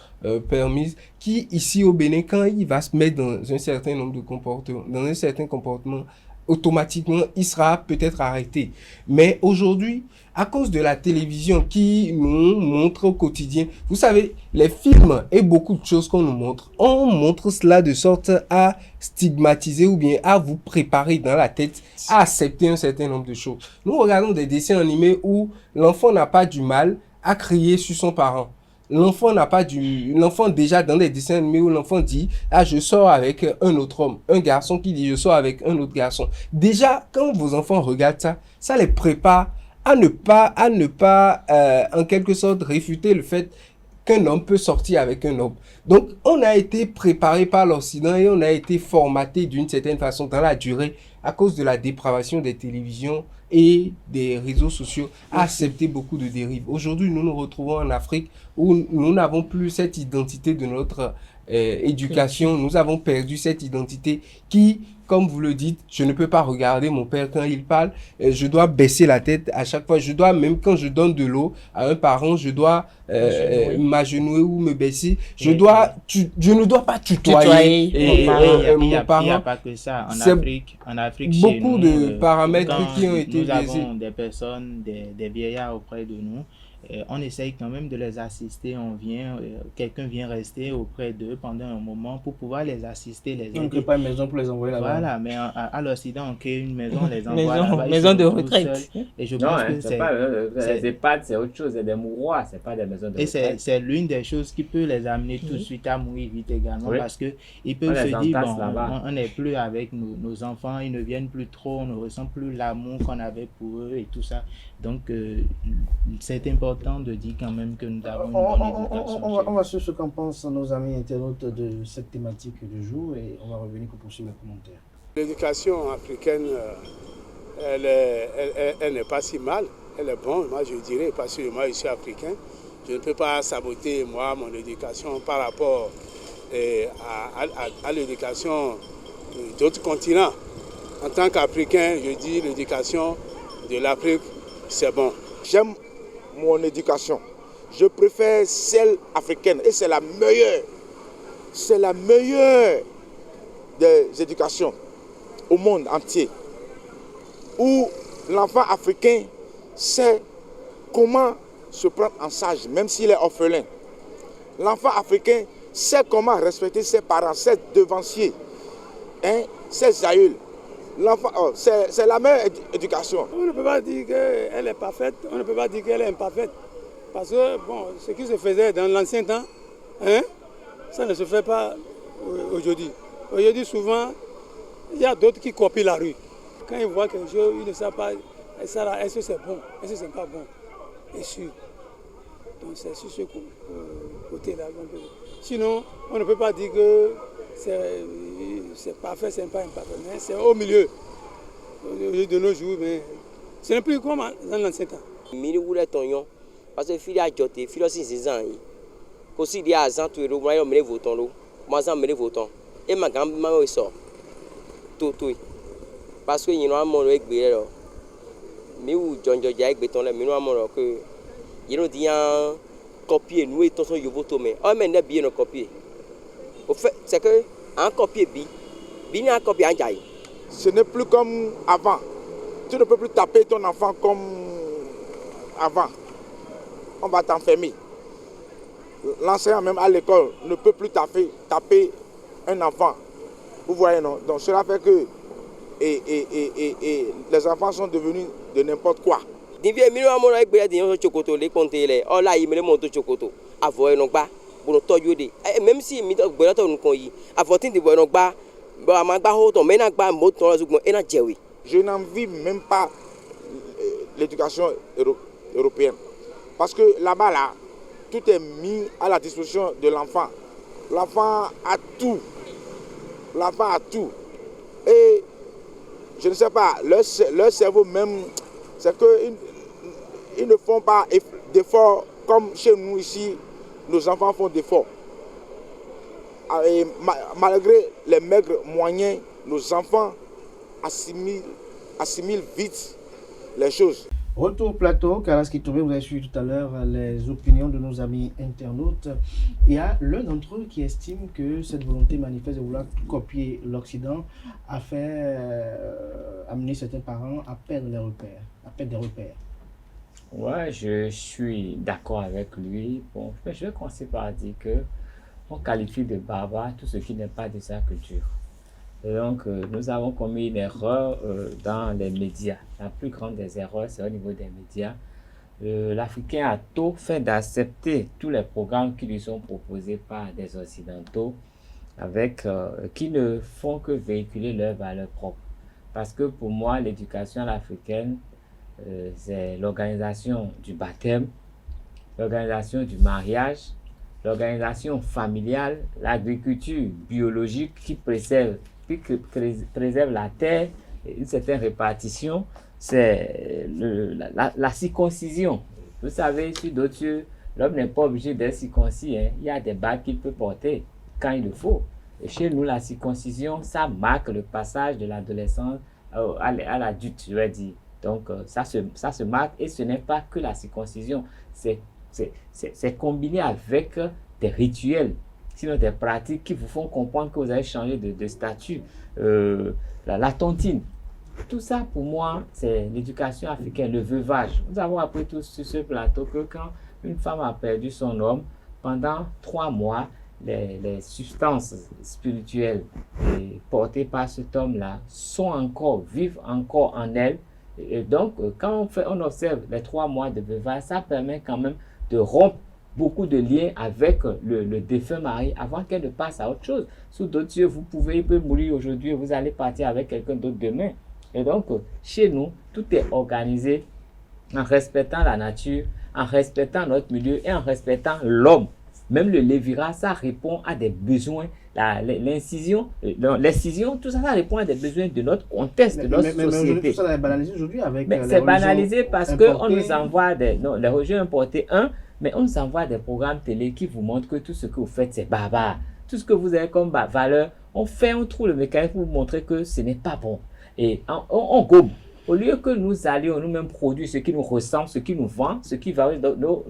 permises, qui, ici au Bénin, quand il va se mettre dans un certain nombre de comportements, dans un certain comportement, automatiquement, il sera peut-être arrêté. Mais aujourd'hui, à cause de la télévision qui nous montre au quotidien, vous savez, les films et beaucoup de choses qu'on nous montre, on montre cela de sorte à stigmatiser ou bien à vous préparer dans la tête à accepter un certain nombre de choses. Nous regardons des dessins animés où l'enfant n'a pas du mal à crier sur son parent. L'enfant déjà dans des dessins animés où l'enfant dit « Ah, je sors avec un autre homme ». Un garçon qui dit « Je sors avec un autre garçon ». Déjà, quand vos enfants regardent ça, ça les prépare à ne pas en quelque sorte réfuter le fait qu'un homme peut sortir avec un homme. Donc, on a été préparé par l'Occident et on a été formaté d'une certaine façon dans la durée à cause de la dépravation des télévisions et des réseaux sociaux à accepter beaucoup de dérives. Aujourd'hui, nous nous retrouvons en Afrique où nous n'avons plus cette identité de notre éducation. Nous avons perdu cette identité qui, comme vous le dites, je ne peux pas regarder mon père quand il parle. Je dois baisser la tête à chaque fois. Je dois, même quand je donne de l'eau à un parent, je dois m'agenouiller ou me baisser. Je ne dois pas tutoyer mon parent. Il n'y a pas que ça. En Afrique, beaucoup de paramètres qui ont été nous avons des personnes, des vieillards auprès de nous. On essaye quand même de les assister, quelqu'un vient rester auprès d'eux pendant un moment pour pouvoir les assister, les aider. On ne crée pas une maison pour les envoyer là-bas. Voilà, mais à l'Occident, on crée une maison, on les envoie là-bas. Maison de retraite. Et je pense que les EHPAD, c'est autre chose, c'est des mouroirs, c'est pas des maisons de retraite. Et c'est l'une des choses qui peut les amener tout de suite à mourir vite également, parce qu'ils peuvent se dire, on n'est plus avec nos enfants, ils ne viennent plus trop, on ne ressent plus l'amour qu'on avait pour eux et tout ça. Donc, c'est important de dire quand même que nous avons une bonne éducation. On va suivre ce qu'en pensent nos amis internautes de cette thématique du jour et on va revenir pour poursuivre les commentaires. L'éducation africaine, elle n'est pas si mal, elle est bonne, moi je dirais, parce que moi je suis africain. Je ne peux pas saboter moi mon éducation par rapport à l'éducation d'autres continents. En tant qu'Africain, je dis l'éducation de l'Afrique, c'est bon. J'aime mon éducation. Je préfère celle africaine et c'est la meilleure. C'est la meilleure des éducations au monde entier. Où l'enfant africain sait comment se prendre en charge, même s'il est orphelin. L'enfant africain sait comment respecter ses parents, ses devanciers, ses aïeuls. L'enfant, c'est la meilleure éducation. On ne peut pas dire qu'elle est parfaite, on ne peut pas dire qu'elle est imparfaite. Parce que ce qui se faisait dans l'ancien temps, ça ne se fait pas aujourd'hui. Aujourd'hui, souvent, il y a d'autres qui copient la rue. Quand ils voient quelque chose, ils ne savent pas, est-ce que c'est bon, est-ce que c'est pas bon. Et sûr. Donc c'est sur ce côté-là. Sinon, on ne peut pas dire que c'est parfait, c'est pas imparfait, mais c'est au milieu de nos jours, mais ce n'est plus comme dans l'ancien temps. Parce que fili a joté, fili aussi c'est ans. Aussi dia azan tu ro, moi me voton lo, moi ça me voton. Et ma gambe ma so. Tout. Parce que nous avons le egbe là. mais où John Georgia avec béton là mais nous avons que il nous dit un copier nous et tonton Yobo Tomé oh mais n'est bien un copier au fait c'est que un copier bien un copier en jaille ce n'est plus comme avant. Tu ne peux plus taper ton enfant comme avant. On va t'enfermer. L'enseignant même à l'école ne peut plus taper un enfant. Vous voyez, non? Donc cela fait que les enfants sont devenus de n'importe quoi. Même si je n'envie même pas l'éducation européenne. Parce que là-bas, là, tout est mis à la disposition de l'enfant. L'enfant a tout. L'enfant a tout. Et je ne sais pas, leur cerveau même, c'est qu'ils ne font pas d'efforts comme chez nous ici, nos enfants font d'efforts. Et malgré les maigres moyens, nos enfants assimilent vite les choses. Retour plateau, Karaski Touré, vous avez suivi tout à l'heure les opinions de nos amis internautes. Il y a l'un d'entre eux qui estime que cette volonté manifeste de vouloir copier l'Occident a fait amener certains parents à perdre des repères. Ouais, je suis d'accord avec lui. Bon, je vais commencer par dire que on qualifie de barbare tout ce qui n'est pas de sa culture. Et donc, nous avons commis une erreur dans les médias. La plus grande des erreurs, c'est au niveau des médias. L'Africain a tôt fait d'accepter tous les programmes qui lui sont proposés par des Occidentaux, qui ne font que véhiculer leurs valeurs propres. Parce que pour moi, l'éducation africaine, c'est l'organisation du baptême, l'organisation du mariage, l'organisation familiale, l'agriculture biologique qui préserve la terre, une certaine répartition, c'est la circoncision. Vous savez, sur d'autres cieux, l'homme n'est pas obligé d'être circoncis. Hein. Il y a des bagues qu'il peut porter quand il le faut. Et chez nous, la circoncision, ça marque le passage de l'adolescence à l'adulte, je vais dire. Donc, ça se marque, et ce n'est pas que la circoncision, c'est combiné avec des rituels, sinon des pratiques qui vous font comprendre que vous avez changé de statut. La tontine, tout ça pour moi, c'est l'éducation africaine, le veuvage. Nous avons appris tous sur ce plateau que quand une femme a perdu son homme, pendant 3 mois, les substances spirituelles portées par cet homme-là vivent encore en elle. Et donc, quand on observe les 3 mois de veuvage, ça permet quand même de rompre beaucoup de liens avec le défunt mari avant qu'elle ne passe à autre chose. Sous d'autres cieux, il peut mourir aujourd'hui et vous allez partir avec quelqu'un d'autre demain. Et donc, chez nous, tout est organisé en respectant la nature, en respectant notre milieu et en respectant l'homme. Même le lévira, ça répond à des besoins. L'incision, tout ça, ça répond à des besoins de notre contexte, de notre société. Mais tout ça est banalisé aujourd'hui avec mais c'est banalisé parce qu'on nous envoie les religions importées, mais on nous envoie des programmes télé qui vous montrent que tout ce que vous faites, c'est barbare. Tout ce que vous avez comme valeur, on trouve le mécanisme pour vous montrer que ce n'est pas bon. Et on gomme. Au lieu que nous allions nous-mêmes produire ce qui nous ressemble, ce qui nous vend, ce qui va nos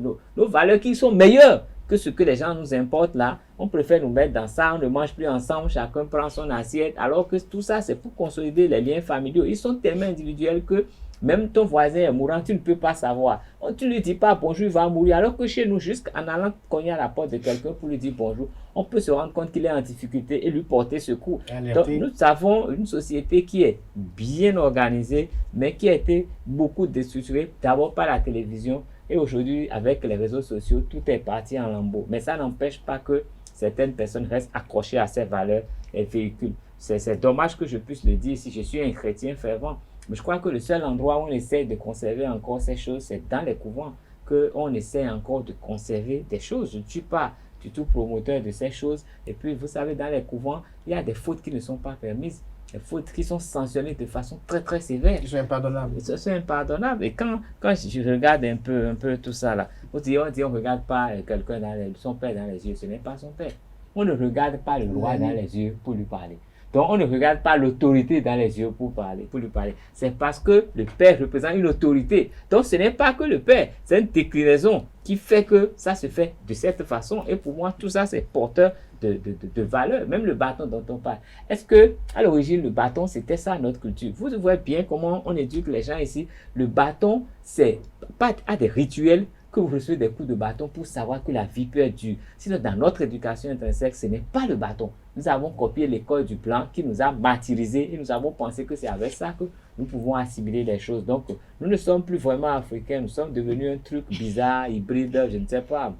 valeurs qui sont meilleures que ce que les gens nous importent là, on préfère nous mettre dans ça, on ne mange plus ensemble, chacun prend son assiette, alors que tout ça c'est pour consolider les liens familiaux. Ils sont tellement individuels que même ton voisin est mourant, tu ne peux pas savoir. Tu ne lui dis pas bonjour, il va mourir, alors que chez nous, jusqu'en allant cogner à la porte de quelqu'un pour lui dire bonjour, on peut se rendre compte qu'il est en difficulté et lui porter secours. Donc nous avons une société qui est bien organisée, mais qui a été beaucoup déstructurée, d'abord par la télévision. Et aujourd'hui, avec les réseaux sociaux, tout est parti en lambeaux. Mais ça n'empêche pas que certaines personnes restent accrochées à ces valeurs et véhiculent. C'est dommage que je puisse le dire si je suis un chrétien fervent. Mais je crois que le seul endroit où on essaie de conserver encore ces choses, c'est dans les couvents qu'on essaie encore de conserver des choses. Je ne suis pas du tout promoteur de ces choses. Et puis, vous savez, dans les couvents, il y a des fautes qui ne sont pas permises. Des fautes qui sont sanctionnées de façon très très sévère. C'est impardonnable. C'est impardonnable. Et quand je regarde un peu tout ça là, on dit on ne regarde pas quelqu'un son père dans les yeux, ce n'est pas son père. On ne regarde pas le roi dans les yeux pour lui parler. Donc, on ne regarde pas l'autorité dans les yeux pour lui parler. C'est parce que le père représente une autorité. Donc, ce n'est pas que le père, c'est une déclinaison qui fait que ça se fait de cette façon. Et pour moi, tout ça, c'est porteur de valeur. Même le bâton dont on parle. Est-ce que, à l'origine, le bâton, c'était ça notre culture? Vous voyez bien comment on éduque les gens ici. Le bâton, c'est pas à des rituels que vous recevez des coups de bâton pour savoir que la vie peut être dure. Sinon, dans notre éducation intrinsèque, ce n'est pas le bâton. Nous avons copié l'école du blanc qui nous a martyrisés et nous avons pensé que c'est avec ça que nous pouvons assimiler les choses. Donc, nous ne sommes plus vraiment africains, nous sommes devenus un truc bizarre, hybride, je ne sais pas.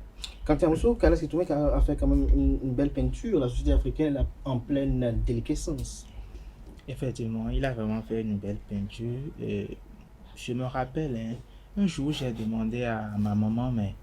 Quand tu as Kala Sitoumé a fait quand même une belle peinture, la société africaine est en pleine déliquescence. Effectivement, il a vraiment fait une belle peinture. Je me rappelle, un jour, j'ai demandé à ma maman, mais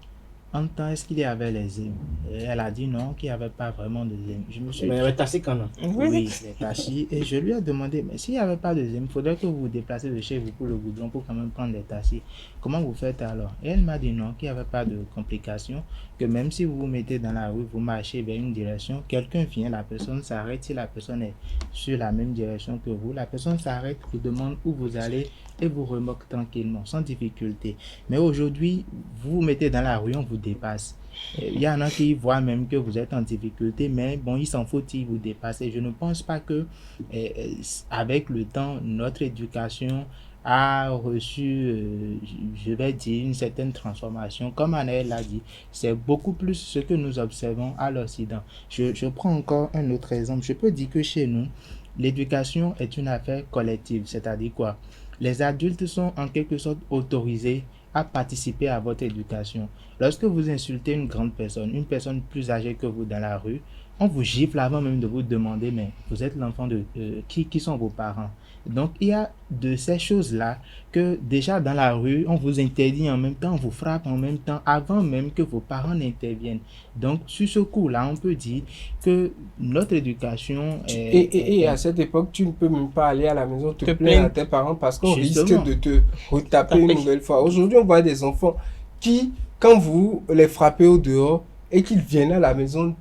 en temps, est-ce qu'il y avait les hymnes? Et elle a dit non, qu'il n'y avait pas vraiment de hymnes. Je me suis mais il y avait Tassi quand même. Oui, les Tassi. Et je lui ai demandé, mais s'il n'y avait pas de hymnes, il faudrait que vous vous déplacez de chez vous pour le goudron pour quand même prendre des Tassi. Comment vous faites alors? Et elle m'a dit non, qu'il n'y avait pas de complications, que même si vous vous mettez dans la rue, vous marchez vers une direction, quelqu'un vient, la personne s'arrête. Si la personne est sur la même direction que vous, la personne s'arrête, vous demande où vous allez et vous remoque tranquillement, sans difficulté. Mais aujourd'hui, vous vous mettez dans la rue, on vous dépasse. Il y en a qui voient même que vous êtes en difficulté, mais bon, ils s'en foutent, ils vous dépassent. Et je ne pense pas que, avec le temps, notre éducation a reçu, je vais dire, une certaine transformation. Comme Anaël l'a dit, c'est beaucoup plus ce que nous observons à l'Occident. Je prends encore un autre exemple. Je peux dire que chez nous, l'éducation est une affaire collective, c'est-à-dire quoi? Les adultes sont en quelque sorte autorisés à participer à votre éducation. Lorsque vous insultez une grande personne, une personne plus âgée que vous dans la rue, on vous gifle avant même de vous demander, mais vous êtes l'enfant de qui sont vos parents? Donc, il y a de ces choses-là que déjà dans la rue, on vous interdit en même temps, on vous frappe en même temps, avant même que vos parents n'interviennent. Donc, sur ce coup-là, on peut dire que notre éducation Et à cette époque, tu ne peux même pas aller à la maison te plaindre à tes parents parce qu'on risque de te retaper une nouvelle fois. Aujourd'hui, on voit des enfants qui, quand vous les frappez au dehors et qu'ils viennent à la maison,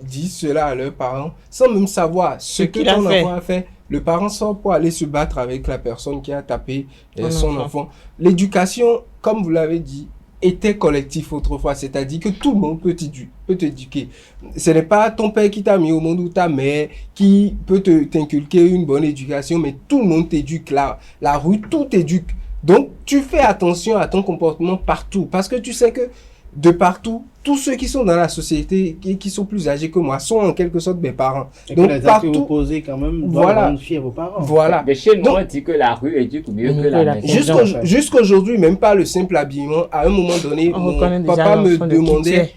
disent cela à leurs parents sans même savoir ce que ton enfant a fait. Le parent sort pour aller se battre avec la personne qui a tapé son enfant. L'éducation, comme vous l'avez dit, était collectif autrefois, c'est-à-dire que tout le monde peut t'éduquer. Ce n'est pas ton père qui t'a mis au monde ou ta mère qui peut t'inculquer une bonne éducation, mais tout le monde t'éduque. La rue, tout t'éduque. Donc, tu fais attention à ton comportement partout parce que tu sais que de partout, tous ceux qui sont dans la société et qui sont plus âgés que moi sont en quelque sorte mes parents. Et donc que les partout, actes que vous posez quand même doivent rendre fiers vos parents. Voilà. Mais chez nous, on dit que la rue éduque mieux que la maison. Jusqu'aujourd'hui, même pas le simple habillement. À un moment donné, mon papa me demandait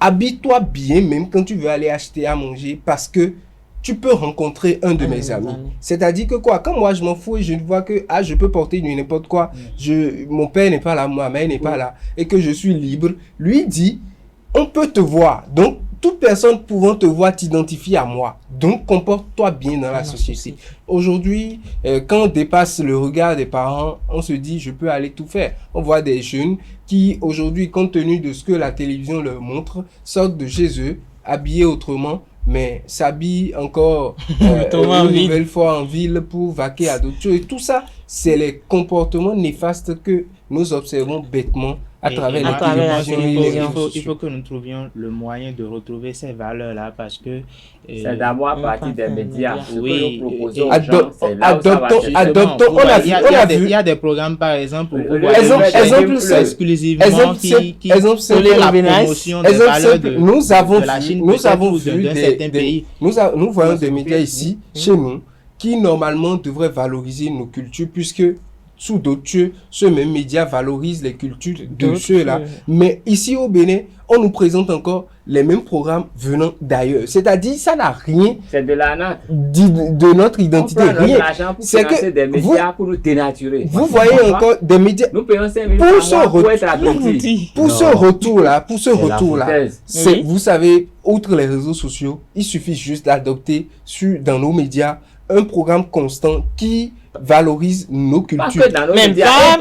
habille-toi bien même quand tu veux aller acheter à manger parce que tu peux rencontrer un de mes amis. C'est-à-dire que quoi, quand moi je m'en fous et je vois que je peux porter n'importe quoi, mon père n'est pas là, ma mère n'est pas là, et que je suis libre, lui dit, on peut te voir. Donc, toute personne pouvant te voir t'identifie à moi. Donc, comporte-toi bien dans la société. Aujourd'hui, quand on dépasse le regard des parents, on se dit, je peux aller tout faire. On voit des jeunes qui, aujourd'hui, compte tenu de ce que la télévision leur montre, sortent de chez eux, habillés autrement, mais s'habille encore une nouvelle fois en ville pour vaquer à d'autres choses. Et tout ça, c'est les comportements néfastes que nous observons bêtement à travers la télévision. Il faut que nous trouvions le moyen de retrouver ces valeurs-là parce que... c'est d'abord à partir des médias. Oui, adoptons. Il y a des programmes, par exemple, exclusivement qui sont la promotion des valeurs de la Chine. Nous voyons des médias ici, chez nous, qui normalement devraient valoriser nos cultures puisque sous d'autres cieux, ce même média valorise les cultures de ceux-là. Mais ici au Bénin, on nous présente encore les mêmes programmes venant d'ailleurs. C'est-à-dire, ça n'a rien de notre identité. On prend notre argent pour financer des médias pour nous dénaturer. Vous voyez encore des médias. Nous payons 5 000 pour ce retour-là, vous savez, outre les réseaux sociaux, il suffit juste d'adopter dans nos médias un programme constant qui valorise nos cultures.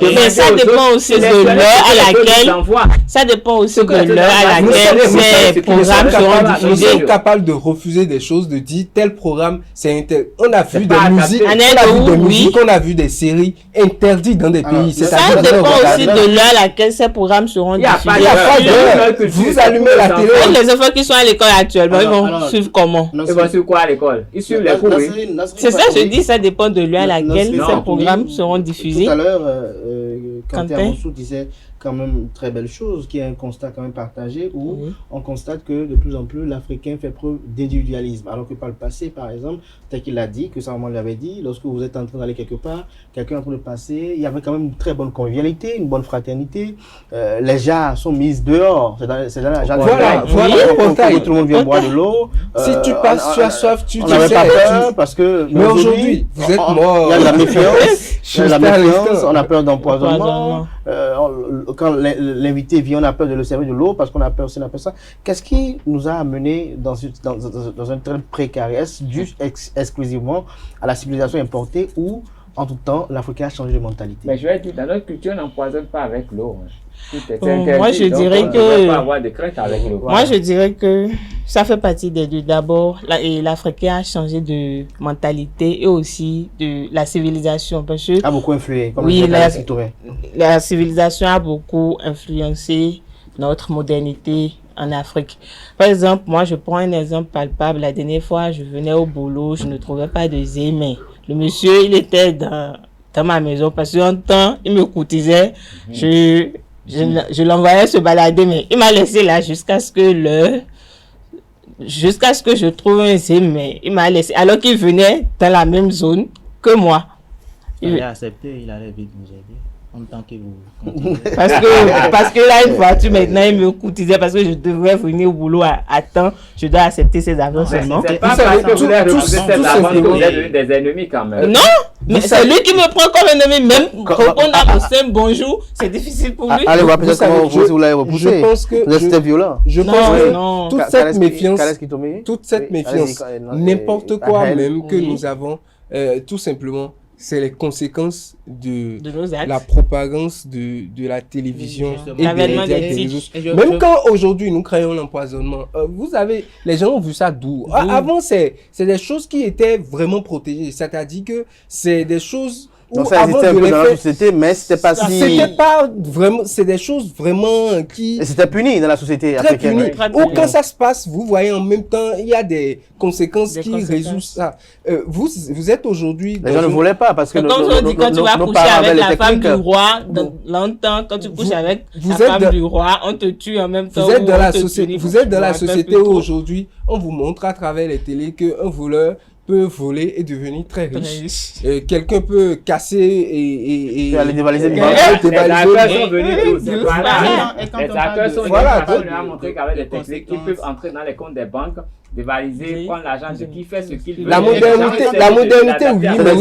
Mais ça dépend aussi de l'heure à laquelle. Ça dépend aussi de l'heure à laquelle ces programmes seront diffusés. Nous sommes capables de refuser des choses, de dire tel programme, on a vu des musiques, on a vu des séries interdites dans des pays. Ça dépend aussi de l'heure à laquelle ces programmes seront diffusés. Vous allumez la télé. Les enfants qui sont à l'école actuellement, ils vont suivre comment? Ils vont suivre quoi à l'école? Ils suivent les cours, oui. C'est ça, je dis, ça dépend de l'heure à laquelle ces programmes seront diffusés. Tout à l'heure, Quentin Amonsou disait quand même une très belle chose, qui est un constat quand même partagé, où on constate que de plus en plus l'Africain fait preuve d'individualisme, alors que par le passé, par exemple, tel qu'il l'a dit, que sa maman l'avait dit, lorsque vous êtes en train d'aller quelque part, quelqu'un est en train de passer, il y avait quand même une très bonne convivialité, une bonne fraternité, les jarres sont mises dehors, c'est dans la jarre de tout le monde vient boire de l'eau. Si tu passes, tu as soif, tu n'avais pas peur, parce que... Mais aujourd'hui, vous êtes mort. Il y a de la méfiance, on a peur d'empoisonnement. Quand l'invité vient, on a peur de le servir de l'eau parce qu'on a peur, ça. Qu'est-ce qui nous a amené dans un tel précaré? Est-ce dû exclusivement à la civilisation importée ou, en tout temps, l'Africain a changé de mentalité? Mais je vais dire, dans notre culture, on n'empoisonne pas avec l'eau. Moi, je dirais que ça fait partie des deux. D'abord, l'Africain a changé de mentalité et aussi de la civilisation. Parce que, a beaucoup influé. Oui, la civilisation a beaucoup influencé notre modernité en Afrique. Par exemple, moi, je prends un exemple palpable. La dernière fois, je venais au boulot, je ne trouvais pas de mais le monsieur, il était dans ma maison parce qu'en temps, il me courtisait. Je l'envoyais se balader, mais il m'a laissé là jusqu'à ce que je trouve un mais il m'a laissé, alors qu'il venait dans la même zone que moi. Il a accepté, il allait vite nous aider. En tant que vous. parce que là, une voiture, maintenant, il me courtisait parce que je devrais venir au boulot à temps. Je dois accepter ces avances seulement. C'est pas parce que vous avez refusé cette avance que vous êtes des ennemis quand même. Non, mais c'est lui qui me prend comme ennemi. Même quand on a un simple bonjour, c'est difficile pour lui. Allez voir peut-être comment vous l'avez repoussé. Je pense que c'était violent. Je pense que toute cette méfiance, n'importe quoi même que nous avons, tout simplement, c'est les conséquences de la propagande de la télévision et des médias télévisés. Même quand aujourd'hui nous créons l'empoisonnement, vous avez, les gens ont vu ça d'où? Avant, c'est des choses qui étaient vraiment protégées. C'est-à-dire que c'est des choses... Donc ça existait un peu dans la société, mais c'était pas si... C'était pas vraiment... C'est des choses vraiment qui... Et c'était puni dans la société africaine. Ou quand ça se passe, vous voyez en même temps, il y a des conséquences qui résolvent ça. Vous êtes aujourd'hui... Les gens ne voulaient pas parce que... Quand on dit quand tu vas coucher avec la femme du roi, longtemps, quand tu couches avec la femme du roi, on te tue en même temps. Vous êtes dans la société où aujourd'hui, on vous montre à travers les télés qu'un voleur peut voler et devenir très riche. Quelqu'un peut casser et aller dévaliser les hackers sont venus tous. Les hackers sont venus. On leur a montré qu'avec des techniques, ils peuvent entrer dans les comptes des banques, dévaliser, prendre l'argent de qui fait ce qu'il veut. La modernité, oui, mais les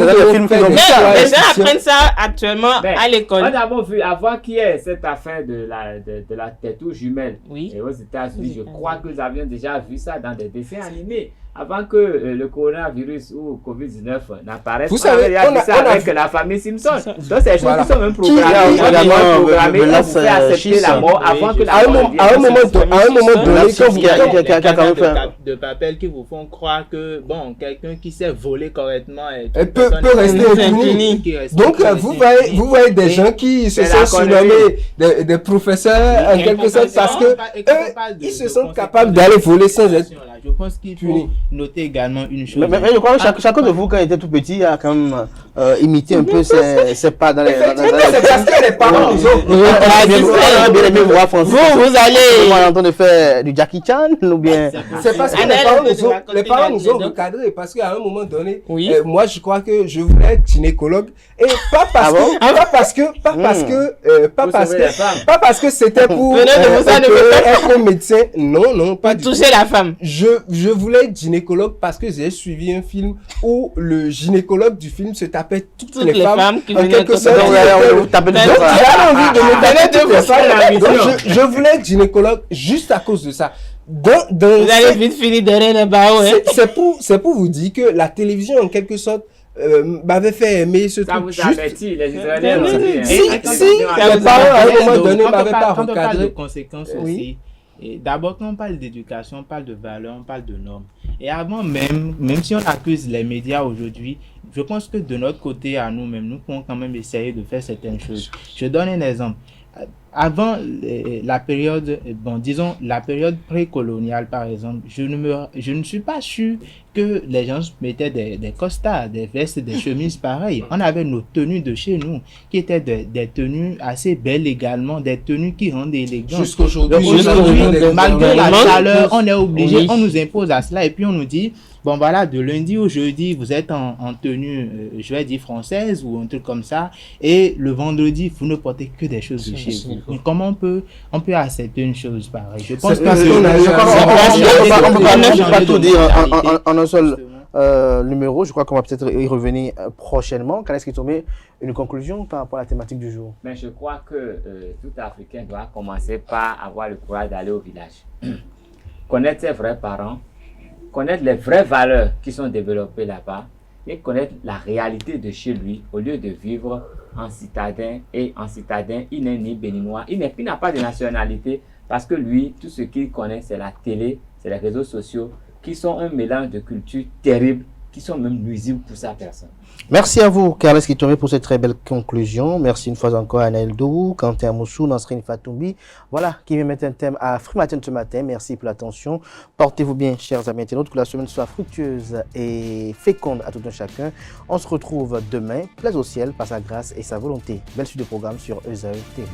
gens apprennent ça actuellement à l'école. On a d'abord vu, avant qu'il y ait cette affaire de la tattoo jumelle, et aux États-Unis, je crois que nous avions déjà vu ça dans des dessins animés. Avant que le coronavirus ou Covid-19 n'apparaisse, vous savez, on a vu ça avec la famille Simpson. Donc, c'est des choses qui sont même programmées pour faire accepter la mort avant que la mort à un moment donné, de papel qui vous font croire que, bon, quelqu'un qui sait voler correctement peut rester impuni. Donc, vous voyez des gens qui se sont surnommés des professeurs, en quelque sorte, parce que ils se sentent capables d'aller voler sans être je pense qu'il faut noter également une chose. Mais je crois que chacun de vous, quand il était tout petit, a quand même imité un peu ses pas dans les... C'est parce que les parents nous ont... Vous allez en train de faire du Jackie Chan ou bien... C'est parce que les parents nous ont recadrés. Parce qu'à un moment donné, moi je crois que je voulais être gynécologue. Et pas parce que c'était pour être médecin. Non, pas du tout. Toucher la femme. Je voulais être gynécologue parce que j'ai suivi un film où le gynécologue du film se tapait toutes les femmes qui en quelque sorte. Je voulais être gynécologue juste à cause de ça. Vous allez vite finir derrière les barreaux. C'est pour vous dire que la télévision, en quelque sorte, m'avait fait aimer ce ça truc. vous avertit, les Israéliens Quand on parle de conséquences aussi, d'abord, quand on parle d'éducation, on parle de valeurs, on parle de normes. Et avant même si on accuse les médias aujourd'hui, je pense que de notre côté à nous-mêmes, nous pouvons quand même essayer de faire certaines choses. Je donne un exemple. Avant la période, disons la période précoloniale par exemple, je ne suis pas sûr que les gens mettaient des costards, des vestes, des chemises pareilles. On avait nos tenues de chez nous qui étaient des tenues assez belles également, des tenues qui rendent élégants. Jusqu'aujourd'hui, malgré la chaleur, on est obligé, on nous impose à cela et puis on nous dit bon voilà, de lundi au jeudi, vous êtes en tenue, je vais dire française ou un truc comme ça, et le vendredi, vous ne portez que des choses de chez vous. Donc, comment on peut accepter une chose pareille? Je pense pas on peut pas tout dire en un seul numéro. Je crois qu'on va peut-être y revenir prochainement. Kales Kitome, une conclusion par rapport à la thématique du jour? Mais je crois que tout Africain doit commencer par avoir le courage d'aller au village. Connaître ses vrais parents, connaître les vraies valeurs qui sont développées là-bas et connaître la réalité de chez lui au lieu de vivre en citadin. Et en citadin, il n'est ni béninois, il n'a pas de nationalité parce que lui, tout ce qu'il connaît, c'est la télé, c'est les réseaux sociaux qui sont un mélange de cultures terribles qui sont même nuisibles pour sa personne. Merci à vous, Kales Kitome, pour cette très belle conclusion. Merci une fois encore à Naël Dou, Quentin Moussou, Nasrin Fatoumbi. Voilà, qui vient mettre un thème à Free Matin ce matin. Merci pour l'attention. Portez-vous bien, chers amis internautes, que la semaine soit fructueuse et féconde à tout un chacun. On se retrouve demain, plaise au ciel, par sa grâce et sa volonté. Belle suite de programme sur ESAE TV.